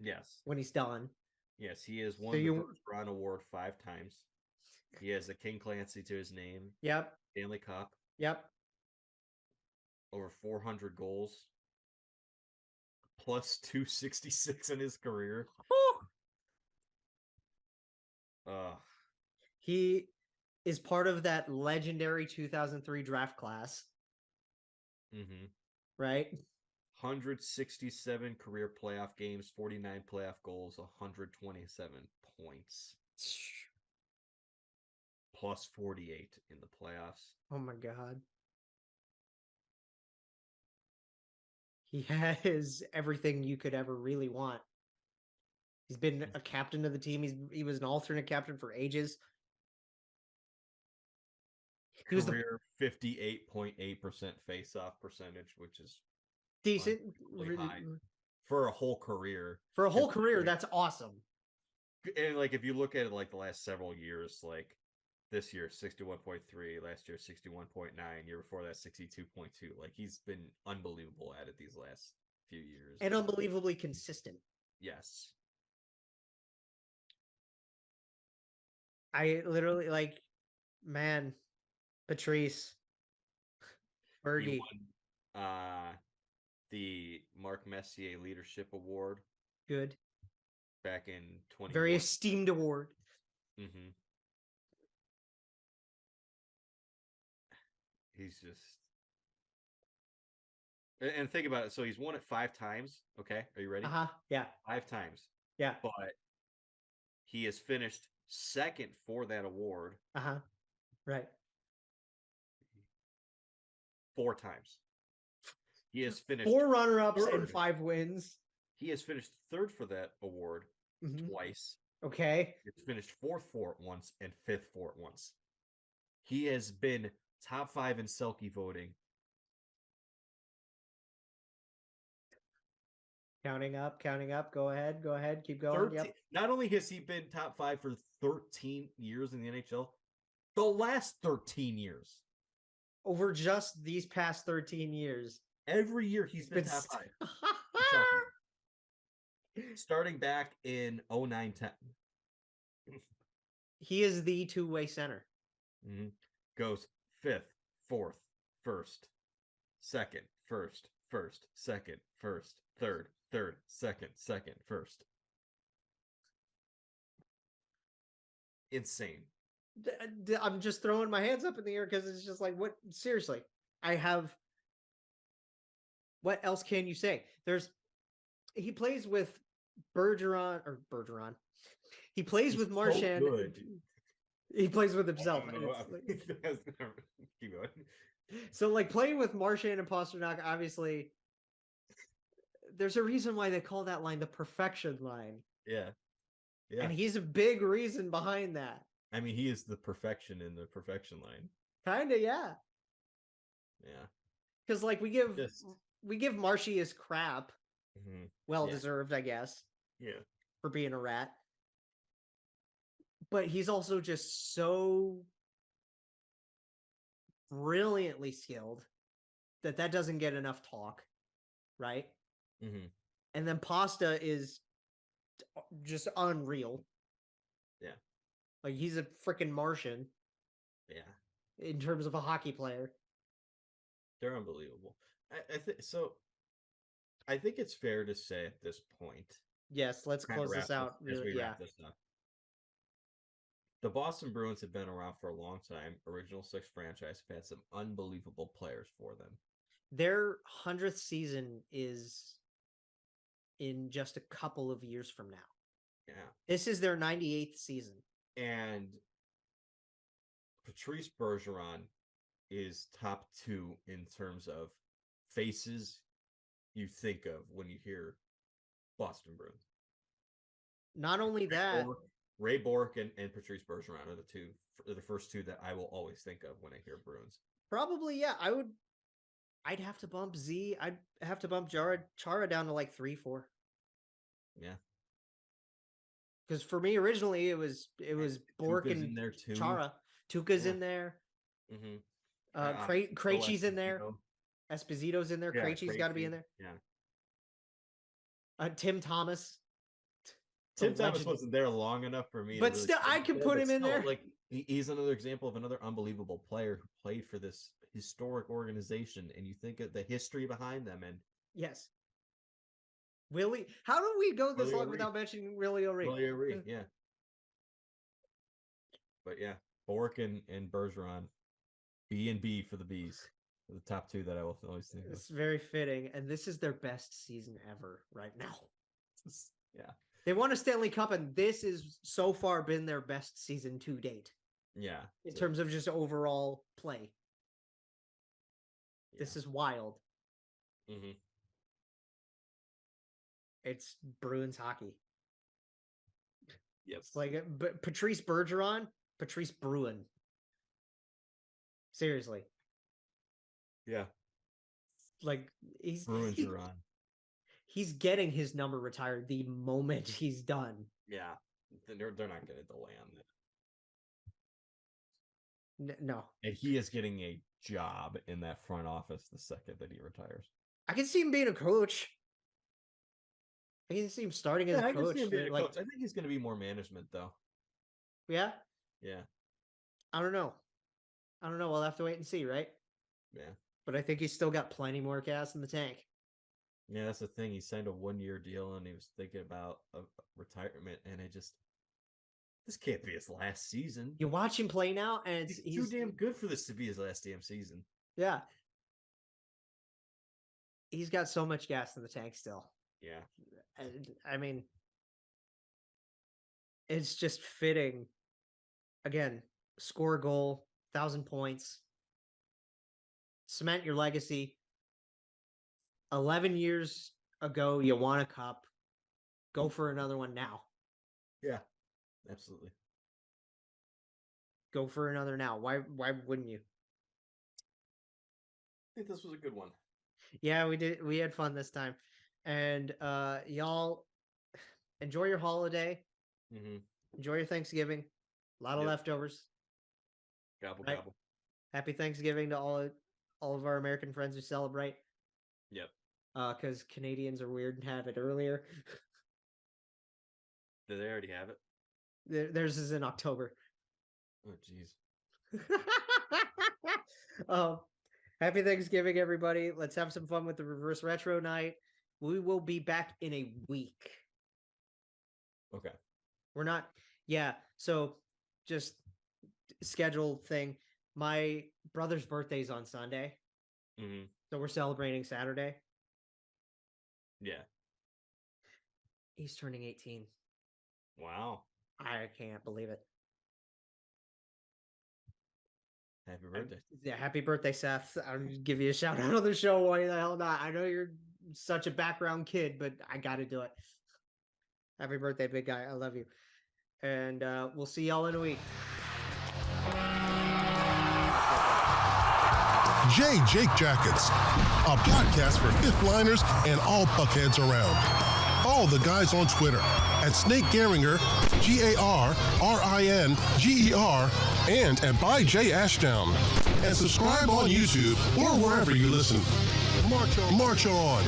Yes.
When he's done.
Yes, he has won the Bergeron Award 5 times. He has a King Clancy to his name.
Yep.
Stanley Cup.
Yep.
Over 400 goals. Plus 266 in his career.
He is part of that legendary 2003 draft class.
Mm-hmm.
Right?
167 career playoff games, 49 playoff goals, 127 points. Plus 48 in the playoffs.
Oh my God. He has everything you could ever really want. He's been a captain of the team. He was an alternate captain for ages.
He was career 58.8% face-off percentage, which is
decent,
really high for a whole career.
For a whole career, that's awesome.
And if you look at it, the last several years, this year 61.3, last year 61.9, year before that 62.2. He's been unbelievable at it these last few years,
and unbelievably consistent.
Yes.
I literally man, Patrice Bergie.
Won, the Mark Messier Leadership Award.
Good.
Back in 20.
Very esteemed award.
Mm-hmm. He's just. And think about it. So he's won it 5 times. Okay, are you ready?
Yeah.
5 times.
Yeah.
But he has finished second for that award.
Right.
4 times. He has finished
4 runner-ups and 5 wins.
He has finished third for that award
Mhm.
twice.
Okay.
He's finished fourth for it once and fifth for it once. He has been top 5 in Selke voting.
Counting up. Go ahead. Keep going.
13,
Yep.
Not only has he been top 5 for 13 years in the NHL, the last 13 years.
Over just these past 13 years.
Every year he's been top 5. Starting back in 09-10.
He is the two-way center.
Mm-hmm. Goes 5th, 4th, 1st, 2nd, 1st, 1st, 2nd, 1st, 3rd, 3rd, 2nd, 2nd, 1st. Insane.
I'm just throwing my hands up in the air because it's just like, what? Seriously, what else can you say? He plays with Bergeron. He plays with Marchand.
So good.
He plays with himself.
Keep going.
So, like, playing with Marchand and Pastrnak, obviously, there's a reason why they call that line the perfection line.
Yeah. Yeah.
And he's a big reason behind that.
I mean, he is the perfection in the perfection line.
Kinda, yeah.
Yeah.
Because, like, we give Marshy his crap.
Mm-hmm.
Well deserved, I guess.
Yeah.
For being a rat. But he's also just so brilliantly skilled that doesn't get enough talk, right?
Mm-hmm.
And then Pasta is just unreal.
Yeah.
Like, he's a freaking Martian.
Yeah.
In terms of a hockey player.
They're unbelievable. I think it's fair to say at this point.
Yes, let's close this out.
Wrap this up. The Boston Bruins have been around for a long time. Original 6 franchise have had some unbelievable players for them.
Their 100th season is in just a couple of years from now.
Yeah.
This is their 98th season.
And Patrice Bergeron is top 2 in terms of faces you think of when you hear Boston Bruins.
Not only that,
Ray Bourque and Patrice Bergeron are the first 2 that I will always think of when I hear Bruins.
Probably, yeah. I'd have to bump Z. I'd have to bump Chara down to like 3-4.
Yeah.
Because for me, originally it was Bourque and
in there too.
Chara. Tuca's in there.
Mm-hmm.
Krejci's in there. Esposito's in there.
Yeah,
Krejci's got to be in there.
Yeah.
Tim Thomas.
Tim Thomas wasn't there long enough for me.
But really still, I can put him in there.
Like, he's another example of another unbelievable player who played for this historic organization, and you think of the history behind them. And
yes, Willie. How do we go this
Willie
long
O'Ree.
without mentioning Willie O'Ree?
Willie O'Ree, yeah. But yeah, Bourque and Bergeron, B&B for the Bees. The top 2 that I will always think of.
It's very fitting, and this is their best season ever right now.
Yeah.
They won a Stanley Cup, and this is so far been their best season to date.
Yeah.
In terms of just overall play. Yeah. This is wild.
Mm-hmm.
It's Bruins hockey.
Yep.
It's like Patrice Bergeron, Patrice Bruin. Seriously.
Yeah.
Like,
Bergeron.
He's getting his number retired the moment he's done.
Yeah. They're not going to delay on that.
No.
And he is getting a job in that front office the second that he retires.
I can see him being a coach. I can see him starting as a coach.
I think he's going to be more management, though.
Yeah?
Yeah.
I don't know. We'll have to wait and see, right?
Yeah.
But I think he's still got plenty more gas in the tank.
Yeah, that's the thing. He signed a 1-year deal, and he was thinking about a retirement, and this can't be his last season.
You watch him play now, and
he's too damn good for this to be his last damn season.
Yeah. He's got so much gas in the tank still.
Yeah.
I mean, it's just fitting. Again, score a goal, 1,000 points, cement your legacy. 11 years ago, you won a cup. go for another one now.
Yeah, absolutely.
Go for another now. Why wouldn't you?
I think this was a good one.
Yeah, we did. We had fun this time. And y'all enjoy your holiday.
Mm-hmm.
Enjoy your Thanksgiving. A lot of
Yep.
leftovers.
Gobble,
Right.
gobble.
Happy Thanksgiving to all of our American friends who celebrate.
Yep.
Because Canadians are weird and have it earlier.
Did they already have it?
Theirs is in October.
Oh, jeez.
Happy Thanksgiving, everybody. Let's have some fun with the reverse retro night. We will be back in a week.
Okay.
We're not, yeah. So just schedule thing. My brother's birthday's on Sunday.
Mm-hmm.
So we're celebrating Saturday.
Yeah.
He's turning 18.
Wow.
I can't believe it.
Happy birthday.
Yeah, happy birthday, Seth. I'll give you a shout out on the show. Why the hell not? I know you're such a background kid, but I got to do it. Happy birthday, big guy. I love you. And we'll see y'all in a week.
Jake Jackets, a podcast for fifth liners and all puckheads around. Follow the guys on Twitter at Snake Gehringer, GARRINGER, and at By J Ashdown. And subscribe on YouTube or wherever you listen. March on.